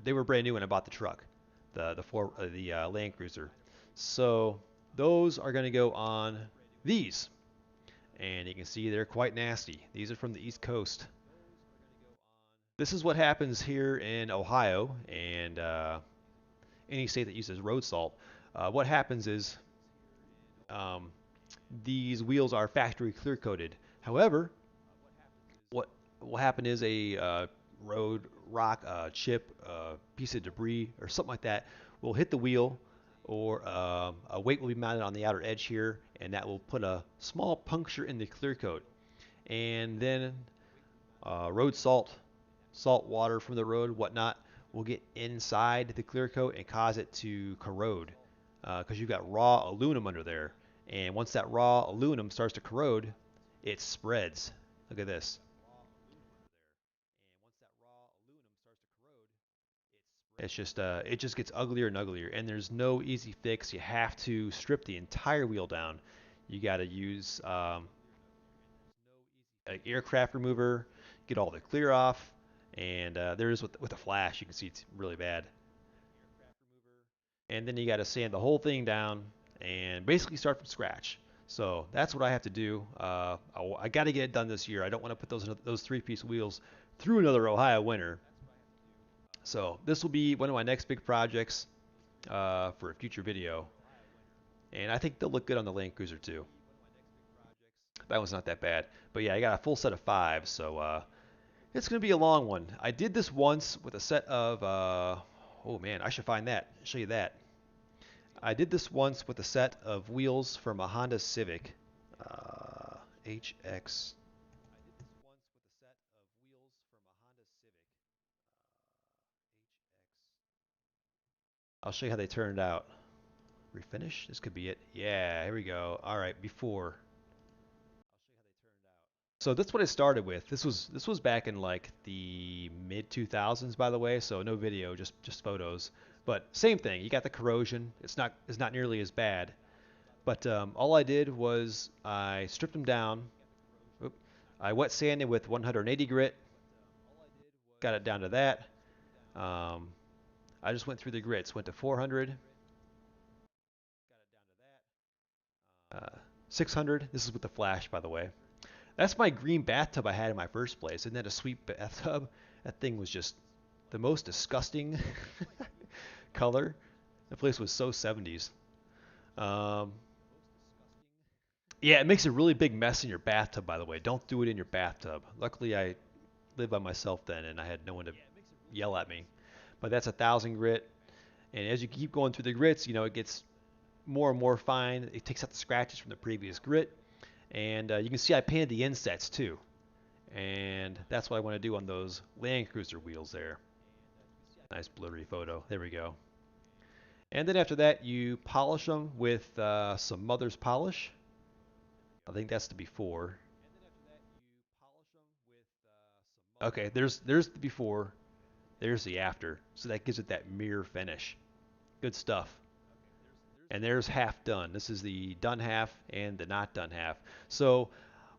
Speaker 1: They were brand new when I bought the truck, the Land Cruiser. So those are going to go on these, and you can see they're quite nasty. These are from the East Coast. This is what happens here in Ohio and any state that uses road salt. What happens is um, these wheels are factory clear coated. However, what will happen is a road rock, chip, piece of debris, or something like that will hit the wheel, or a weight will be mounted on the outer edge here, and that will put a small puncture in the clear coat. And then road salt, salt water from the road, whatnot, will get inside the clear coat and cause it to corrode because you've got raw aluminum under there. And once that raw aluminum starts to corrode, it spreads. Look at this. It just gets uglier and uglier, and there's no easy fix. You have to strip the entire wheel down. You got to use an aircraft remover, get all the clear off, and there is with a flash. You can see it's really bad. And then you got to sand the whole thing down and basically start from scratch. So that's what I have to do. I got to get it done this year. I don't want to put those three-piece wheels through another Ohio winter. So this will be one of my next big projects for a future video, and I think they'll look good on the Land Cruiser too. That one's not that bad, but yeah, I got a full set of five, so it's gonna be a long one. I did this once with a set of oh man, I should find that. Show you that. I did this once with a set of wheels from a Honda Civic HX. I'll show you how they turned out. Refinish? This could be it. Yeah, here we go. All right, before. So that's what I started with. This was back in like the mid 2000s, by the way. So no video, just photos. But same thing. You got the corrosion. It's not nearly as bad. But all I did was I stripped them down. Oop, I wet sanded with 180 grit. Got it down to that. Um, I just went through the grits. Went to 400, uh, 600. This is with the flash, by the way. That's my green bathtub I had in my first place. Isn't that a sweet bathtub? That thing was just the most disgusting color. The place was so 70s. Um, yeah, it makes a really big mess in your bathtub, by the way. Don't do it in your bathtub. Luckily, I lived by myself then, and I had no one to yell at me. But that's 1,000 grit, and as you keep going through the grits, it gets more and more fine. It takes out the scratches from the previous grit, And you can see I painted the insets too. And that's what I want to do on those Land Cruiser wheels there. Nice blurry photo. There we go. And then after that, you polish them with some mother's polish. I think that's the before. Okay, there's the before. There's the after. So that gives it that mirror finish. Good stuff. And there's half done. This is the done half and the not done half. So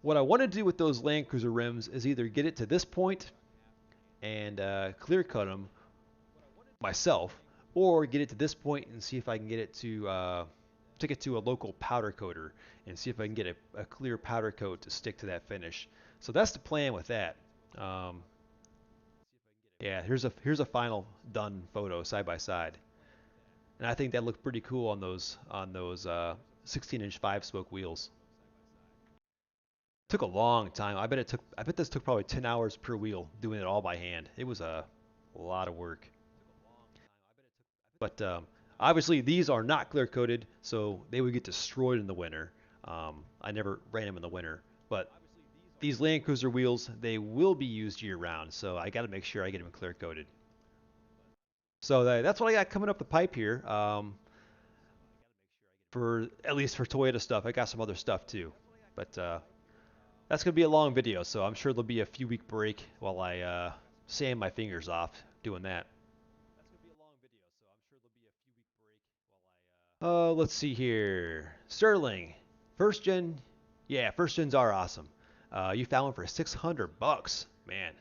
Speaker 1: what I want to do with those Land Cruiser rims is either get it to this point and clear cut them myself, or get it to this point and see if I can get it to take it to a local powder coater and see if I can get a clear powder coat to stick to that finish. So that's the plan with that. Um, yeah, here's a final done photo side by side, and I think that looked pretty cool on those 16-inch five-spoke wheels. Took a long time. I bet this took probably 10 hours per wheel doing it all by hand. It was a lot of work. But obviously, these are not clear coated, so they would get destroyed in the winter. I never ran them in the winter, but these Land Cruiser wheels, they will be used year round, so I got to make sure I get them clear coated. So that's what I got coming up the pipe here. For at least for Toyota stuff, I got some other stuff too, but that's gonna be a long video, so I'm sure there'll be a few week break while I sand my fingers off doing that. Let's see here. Sterling, first gen. Yeah, first gens are awesome. You found one for 600 bucks, man.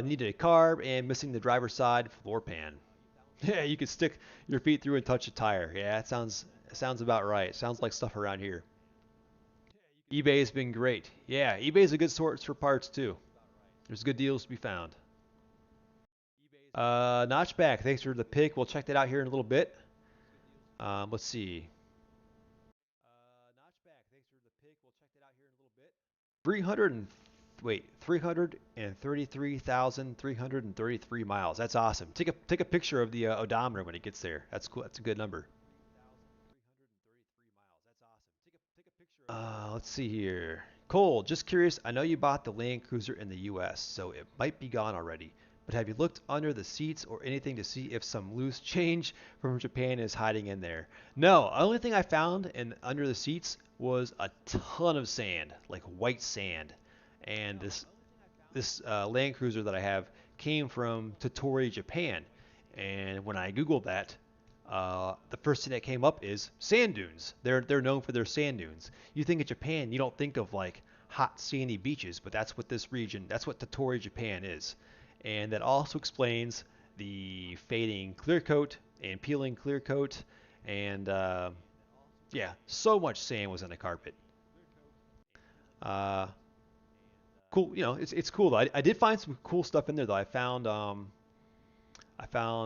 Speaker 1: Needed a carb and missing the driver's side floor pan. Yeah, you could stick your feet through and touch a tire. Yeah, it sounds about right. Sounds like stuff around here. eBay's been great. Yeah, eBay's a good source for parts too. There's good deals to be found. Notchback, thanks for the pick. We'll check that out here in a little bit. Let's see. 300 and wait, 333,333 miles. That's awesome. Take a picture of the odometer when it gets there. That's cool. That's a good number. Let's see here. Cole, just curious. I know you bought the Land Cruiser in the U.S., so it might be gone already. But have you looked under the seats or anything to see if some loose change from Japan is hiding in there? No, the only thing I found in under the seats was a ton of sand, like white sand. And this Land Cruiser that I have came from Tottori, Japan. And when I Googled that, the first thing that came up is sand dunes. They're known for their sand dunes. You think of Japan, you don't think of like hot sandy beaches, but that's what this region, that's what Tottori, Japan is. And that also explains the fading clear coat and peeling clear coat. And yeah, so much sand was in the carpet. Uh, cool, it's cool though. I did find some cool stuff in there though. I found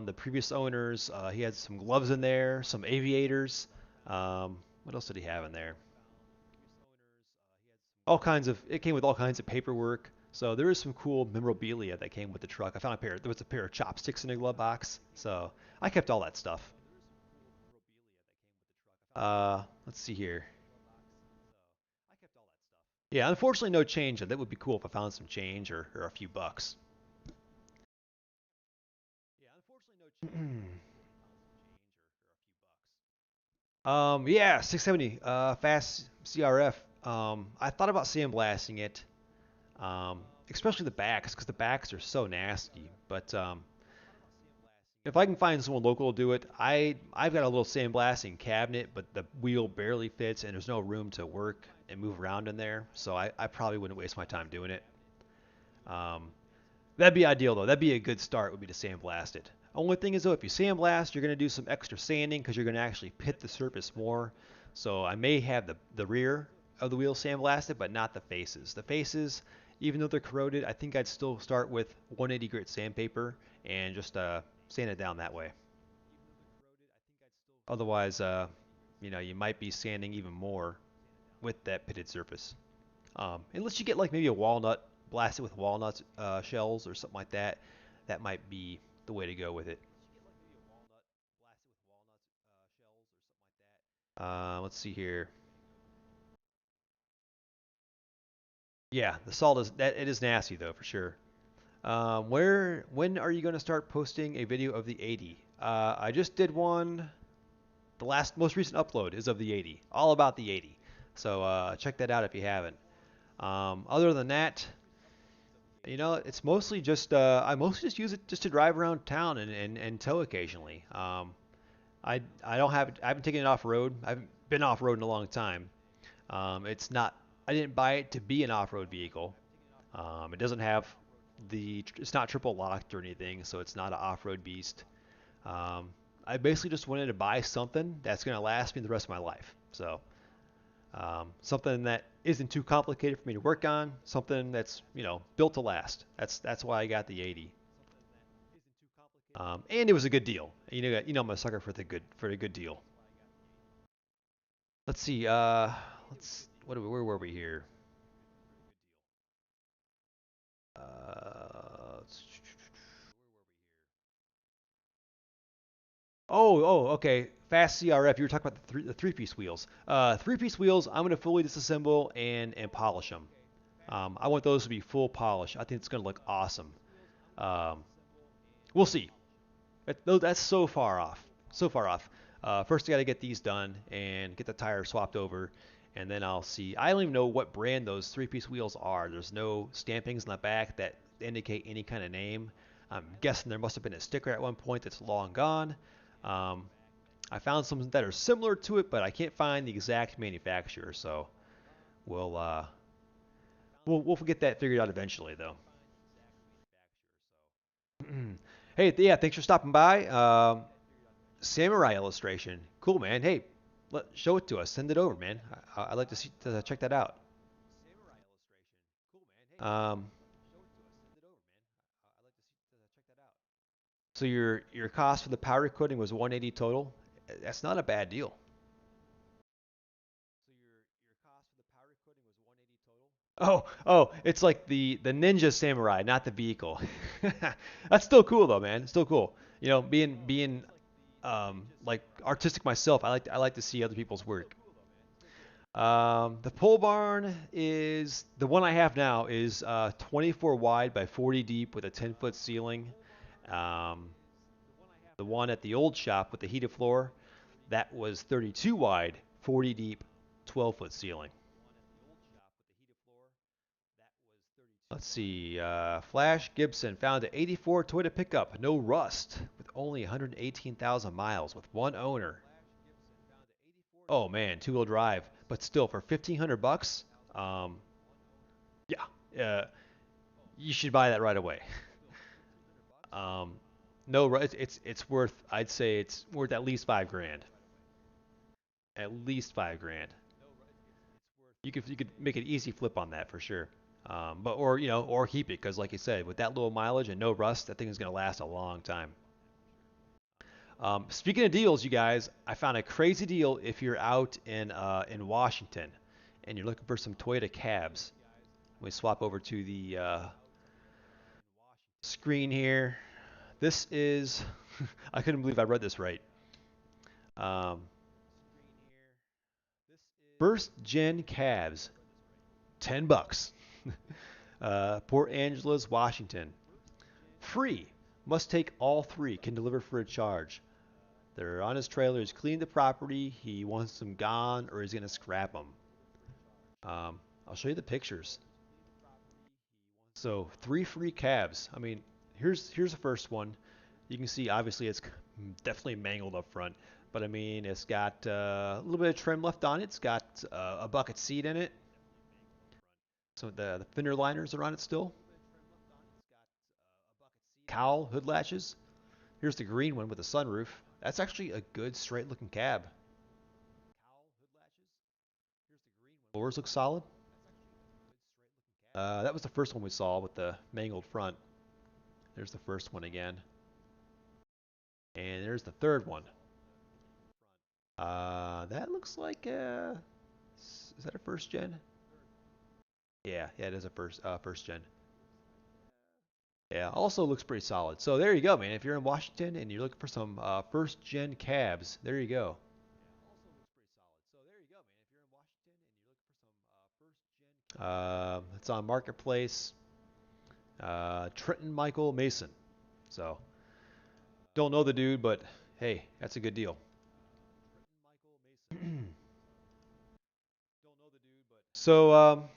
Speaker 1: the previous owners. He had some gloves in there, some aviators. What else did he have in there? All kinds of. It came with all kinds of paperwork. So there is some cool memorabilia that came with the truck. I found a pair. There was a pair of chopsticks in a glove box. So I kept all that stuff. Let's see here. Yeah, unfortunately, no change. That would be cool if I found some change or a few bucks. Yeah, 670 fast CRF. I thought about sandblasting it, especially the backs, because the backs are so nasty. But if I can find someone local to do it, I've got a little sandblasting cabinet, but the wheel barely fits, and there's no room to work and move around in there. So I probably wouldn't waste my time doing it. Um, That'd be ideal though. That'd be a good start. Would be to sandblast it. Only thing is though, if you sandblast, you're gonna do some extra sanding because you're gonna actually pit the surface more. So I may have the rear of the wheel sandblasted, but not the faces. The faces, even though they're corroded, I think I'd still start with 180 grit sandpaper and just sand it down that way. Otherwise, you might be sanding even more with that pitted surface. Unless you get like maybe a walnut, blast it with walnut shells or something like that. That might be the way to go with it. Let's see here. Yeah, the salt is that it is nasty though for sure. When are you going to start posting a video of the 80? I just did one. The most recent upload is of the 80, all about the 80. So check that out if you haven't. Other than that, it's mostly just I mostly just use it just to drive around town and tow occasionally. I don't have I haven't taken it off road. I haven't been off road in a long time. It's not I didn't buy it to be an off-road vehicle. It doesn't have it's not triple locked or anything, so it's not an off-road beast. Um, I basically just wanted to buy something that's going to last me the rest of my life. So something that isn't too complicated for me to work on, something that's built to last. That's why I got the 80. And it was a good deal. I'm a sucker for a good deal. Let's see. Where were we here? Uh, okay. Fast CRF. You were talking about the three-piece wheels. Three-piece wheels. I'm gonna fully disassemble and polish them. I want those to be full polish. I think it's gonna look awesome. Um, we'll see. That's so far off. So far off. First, I got to get these done and get the tire swapped over, and then I'll see. I don't even know what brand those three-piece wheels are. There's no stampings in the back that indicate any kind of name. I'm guessing there must have been a sticker at one point that's long gone. Um, I found some that are similar to it, but I can't find the exact manufacturer. So we'll uh, we'll get that figured out eventually, though. Hey, yeah, thanks for stopping by. Samurai illustration. Cool, man. Hey, show it to us. Send it over, man. I'd like to check that out. Um, so your cost for the powder coating was 180 total. That's not a bad deal. It's like the Ninja Samurai, not the vehicle. That's still cool though, man. It's still cool. Being like artistic myself, I like to see other people's work. The pole barn is the one I have now is 24 wide by 40 deep with a 10-foot ceiling. Um, the one at the old shop with the heated floor, that was 32 wide, 40 deep, 12-foot ceiling. Let's see. Flash Gibson found an 84 Toyota pickup, no rust, with only 118,000 miles with one owner. Oh man, two-wheel drive, but still for 1,500 bucks. Um, yeah, you should buy that right away. No, it's worth. I'd say it's worth at least 5 grand. At least 5 grand. You could make an easy flip on that for sure. But or keep it because like you said, with that low mileage and no rust, that thing is gonna last a long time. Speaking of deals, you guys, I found a crazy deal if you're out in Washington and you're looking for some Toyota cabs. We swap over to the screen here. This is I couldn't believe I read this right. Um, First gen cabs, $10. Port Angeles, Washington. Free. Must take all three. Can deliver for a charge. They're on his trailer. He's cleaned the property. He wants them gone or he's going to scrap them. I'll show you the pictures. So three free cabs. I mean, here's the first one. You can see obviously it's definitely mangled up front, but I mean it's got a little bit of trim left on it. It's got a bucket seat in it. So the fender liners are on it still. Cowl hood latches. Here's the green one with the sunroof. That's actually a good straight looking cab. Floors look solid. That was the first one we saw with the mangled front. There's the first one again. And there's the third one. That looks like is that a first gen? Yeah, it is a first gen. Yeah, also looks pretty solid. So there you go, man. If you're in Washington and you're looking for some first gen cabs, there you go. It's on Marketplace. Trenton Michael Mason. So don't know the dude, but hey, that's a good deal. So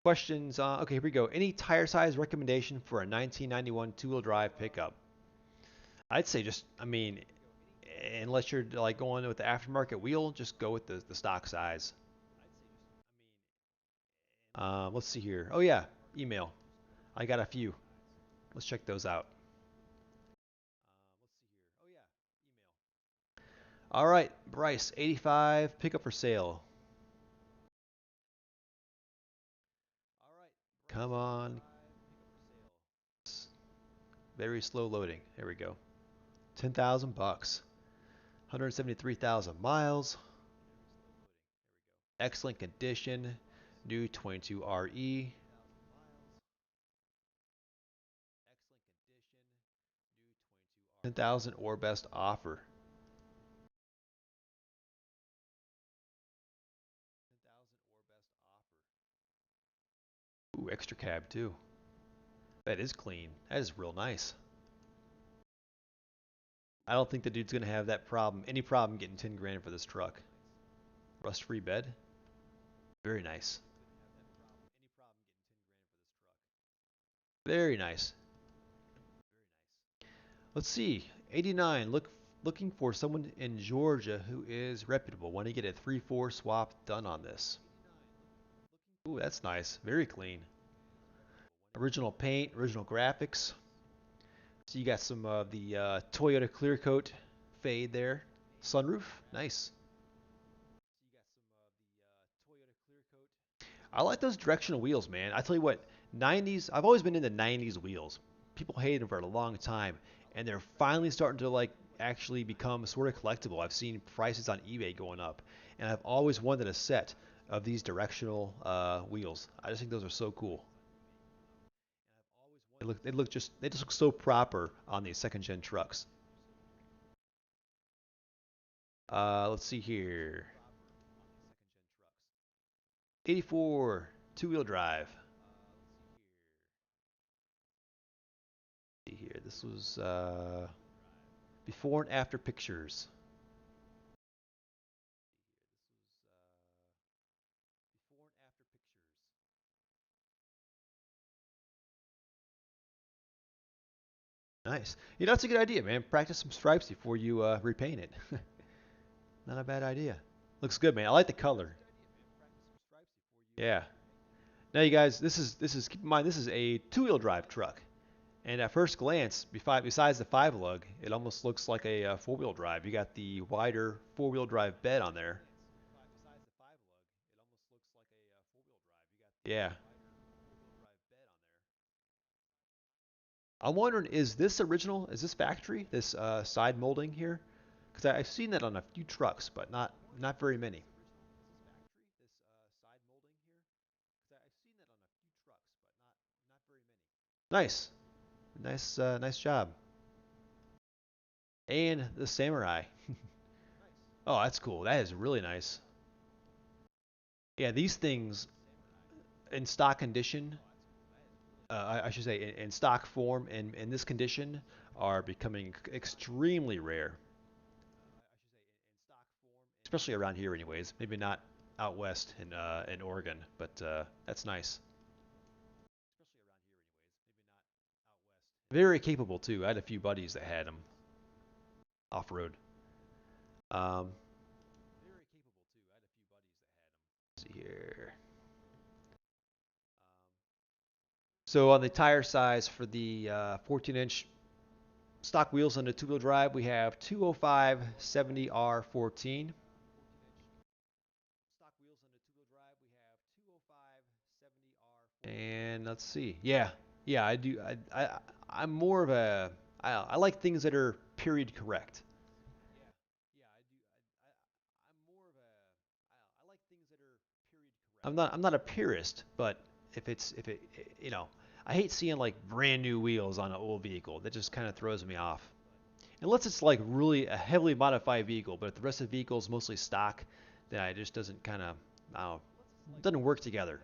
Speaker 1: questions. Okay, here we go. Any tire size recommendation for a 1991 two-wheel drive pickup? I'd say just, I mean, unless you're like going with the aftermarket wheel, just go with the stock size. Let's see here. Oh yeah, email. I got a few. Let's check those out. All right, Bryce, 85 pickup for sale. Come on. Very slow loading. There we go. 10,000 bucks. 173,000 miles. Excellent condition. New 22 RE. 10,000 or best offer. Ooh, extra cab too. That is clean. That is real nice. I don't think the dude's gonna have that problem, any problem getting 10 grand for this truck. Rust-free bed. Very nice. Very nice. Let's see. 89. Looking for someone in Georgia who is reputable. Want to get a 3-4 swap done on this. Ooh, that's nice. Very clean. Original paint, original graphics. So you got some of the Toyota clear coat fade there. Sunroof. Nice. I like those directional wheels, man. I tell you what, 90s, I've always been into 90s wheels. People hated them for a long time, and they're finally starting to like actually become sort of collectible. I've seen prices on eBay going up, and I've always wanted a set of these directional wheels. I just think those are so cool. They just look so proper on these second gen trucks. Let's see here. 84 two-wheel drive. See here. This was before and after pictures. Nice. You know, that's a good idea, man. Practice some stripes before you repaint it. Not a bad idea. Looks good, man. I like the color. Yeah. Now, you guys, this is keep in mind this is a two-wheel drive truck, and at first glance, besides the five lug, it almost looks like a four-wheel drive. You got the wider four-wheel drive bed on there. Yeah. I'm wondering, is this original? Is this factory? This side molding here? Because I've seen that on a few trucks, but not very many. Nice, nice job. And the samurai. Oh, that's cool. That is really nice. Yeah, these things in stock condition, I should say in stock form and in this condition, are becoming extremely rare, especially around here, anyways. Maybe not out west in Oregon, but that's nice. Very capable too. I had a few buddies that had them off road. Um, let's see here. So on the tire size for the 14-inch stock wheels on the two-wheel drive, we have 205 70R14. And let's see. Yeah, yeah, I do. I'm more of a. I like things that are period correct. I'm not a purist, but if it you know, I hate seeing like brand new wheels on an old vehicle. That just kind of throws me off. Unless it's like really a heavily modified vehicle, but if the rest of the vehicle is mostly stock, then it just doesn't kind of, I don't know, doesn't work together.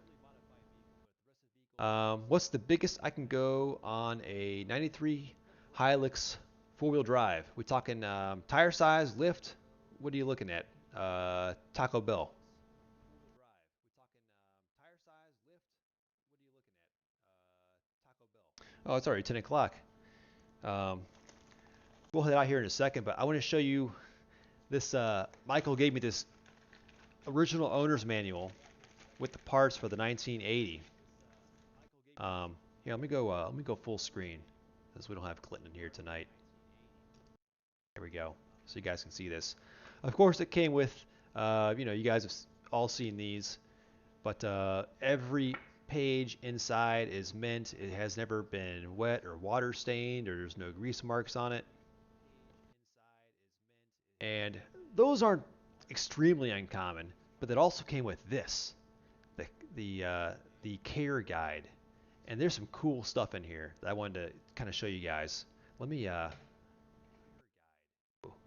Speaker 1: What's the biggest I can go on a 93 Hilux four-wheel drive? We talking tire size, lift? What are you looking at? Taco Bell. Oh, it's already 10 o'clock. Um, we'll head out here in a second, but I want to show you this. Michael gave me this original owner's manual with the parts for the 1980. Here, let me go full screen, since we don't have Clinton here tonight. There we go, so you guys can see this. Of course, it came with, you guys have all seen these, but every page inside is mint. It has never been wet or water stained, or there's no grease marks on it. And those aren't extremely uncommon, but it also came with this, the the uh, the care guide. And there's some cool stuff in here that I wanted to kind of show you guys. Let me let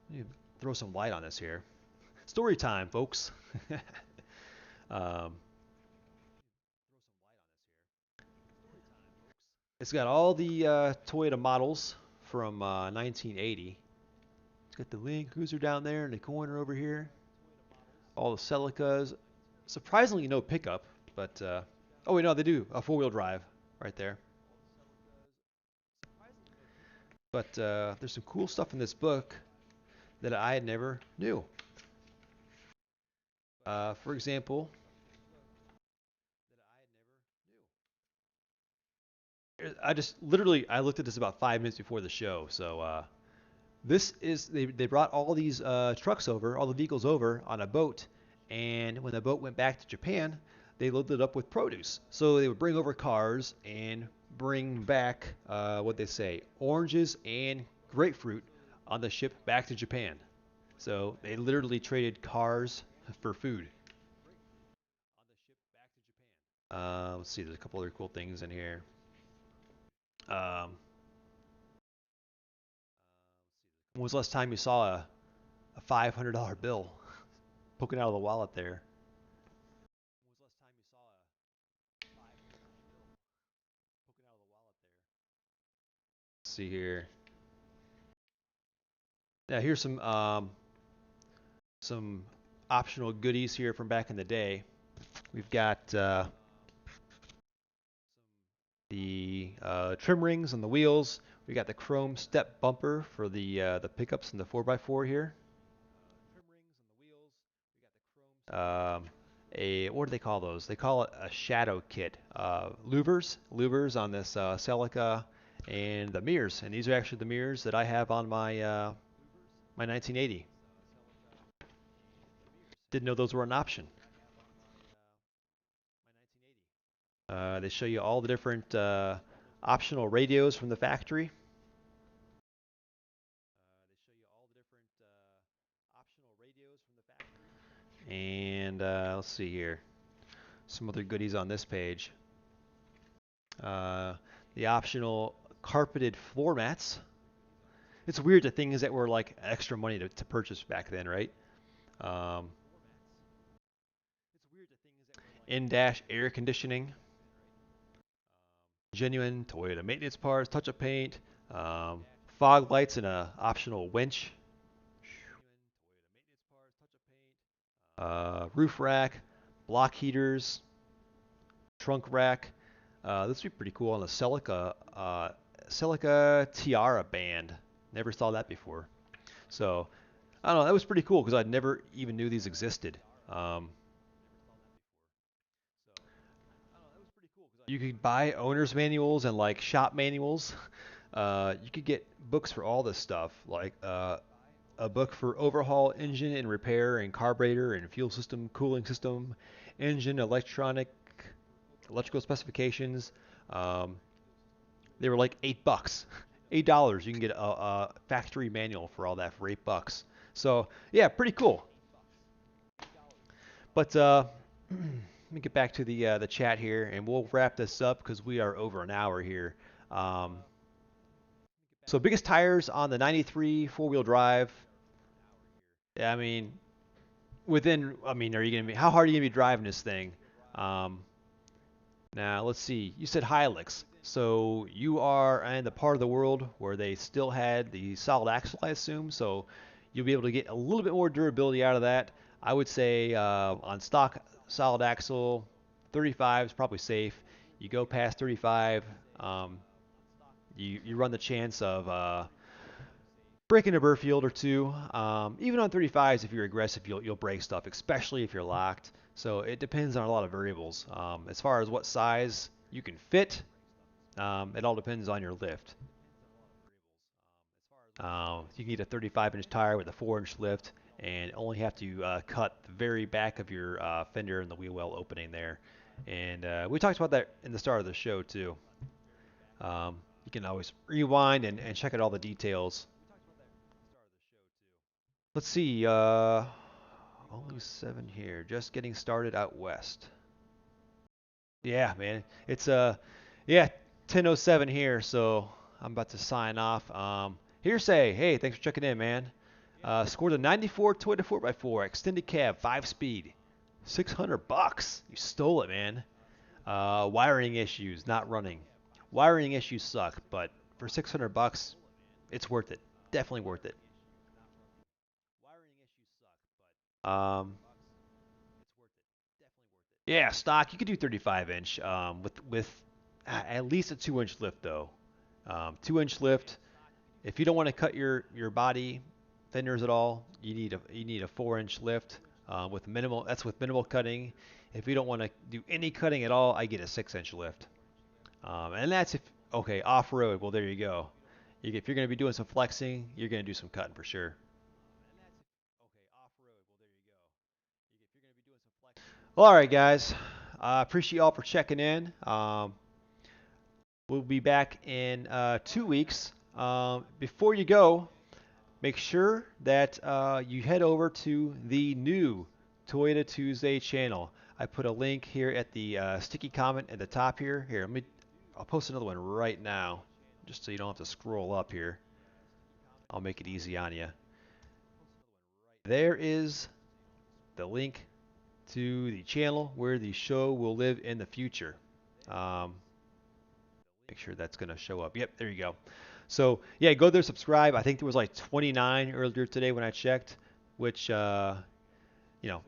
Speaker 1: me throw some light on this here. Story time, folks. um, it's got all the Toyota models from 1980. It's got the Land Cruiser down there in the corner over here. All the Celicas. Surprisingly, no pickup, but oh wait, no, they do a four-wheel drive right there. But there's some cool stuff in this book that I had never knew. For example, I just literally I looked at this about 5 minutes before the show. So this is they brought all these trucks over, all the vehicles over on a boat, and when the boat went back to Japan, they loaded it up with produce. So they would bring over cars and bring back what they say, oranges and grapefruit on the ship back to Japan. So they literally traded cars for food. Let's see, there's a couple other cool things in here. Um, when was the last time you saw a $500 bill poking out of the wallet there? Let's see here. Yeah, here's some optional goodies here from back in the day. We've got the trim rings on the wheels. We got the chrome step bumper for the pickups and the 4x4 here. Um, a what do they call those? They call it a shadow kit. Louvers on this Celica, and the mirrors. And these are actually the mirrors that I have on my 1980. Didn't know those were an option. They show you all the different optional radios from the factory. And let's see here. Some other goodies on this page. Uh, the optional carpeted floor mats. It's weird the things that were like extra money to purchase back then, right? Um, in-dash air conditioning, genuine Toyota maintenance parts, touch-up paint, um, fog lights, and a optional winch, roof rack, block heaters, trunk rack. This would be pretty cool on the Celica Tiara band. Never saw that before. So I don't know. That was pretty cool because I never even knew these existed. Um, you could buy owner's manuals and like shop manuals. You could get books for all this stuff, like a book for overhaul engine and repair and carburetor and fuel system, cooling system, engine, electrical specifications. Um, they were like $8. $8. You can get a factory manual for all that for $8. So yeah, pretty cool. But let me get back to the chat here, and we'll wrap this up because we are over an hour here. Um, so biggest tires on the 93 four-wheel drive. Yeah, I mean, are you gonna be? How hard are you gonna be driving this thing? Um, Now, let's see. You said Hilux. So you are in the part of the world where they still had the solid axle, I assume. So you'll be able to get a little bit more durability out of that. I would say on stock solid axle, 35 is probably safe. You go past 35, um, you run the chance of breaking a burr field or two. Even on 35s, if you're aggressive, you'll break stuff, especially if you're locked. So it depends on a lot of variables. As far as what size you can fit, it all depends on your lift. You can get a 35-inch tire with a 4-inch lift and only have to cut the very back of your fender and the wheel well opening there. And we talked about that in the start of the show too. You can always rewind and check out all the details. Let's see. Only 7 here. Just getting started out west. Yeah, man. It's yeah, 10:07 here, so I'm about to sign off. Hearsay. Hey, thanks for checking in, man. Scored a 94 Toyota 4x4 extended cab 5-speed. $600. You stole it, man. Wiring issues, not running. Wiring issues suck, but for $600, it's worth it. Definitely worth it. Um, Yeah, stock. You could do 35 inch with at least a 2-inch lift though. 2-inch lift. If you don't want to cut your body fenders at all, you need a 4-inch lift with minimal. That's with minimal cutting. If you don't want to do any cutting at all, I get a 6-inch lift. And that's if okay off road. Well, there you go. If you're going to be doing some flexing, you're going to do some cutting for sure. Well, all right, guys. I appreciate y'all for checking in. We'll be back in 2 weeks. Before you go, make sure that you head over to the new Toyota Tuesday channel. I put a link here at the sticky comment at the top here. Here, I'll post another one right now, just so you don't have to scroll up here. I'll make it easy on you. There is the link to the channel where the show will live in the future. Um, Make sure that's going to show up. Yep, there you go. So yeah, go there, subscribe. I think there was like 29 earlier today when I checked, which you know,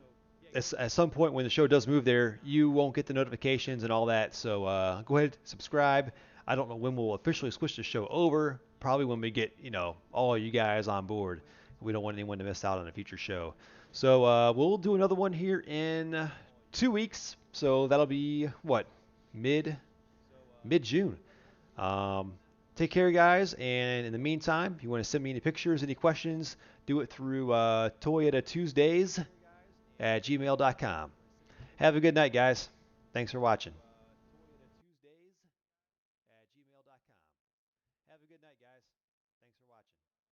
Speaker 1: at some point when the show does move there, you won't get the notifications and all that. So go ahead, subscribe. I don't know when we'll officially switch the show over. Probably when we get all you guys on board. We don't want anyone to miss out on a future show. So we'll do another one here in 2 weeks. So that'll be what mid June. Take care, guys. And in the meantime, if you want to send me any pictures, any questions, do it through Toyota Tuesdays at gmail.com. Have a good night, guys. Thanks for watching.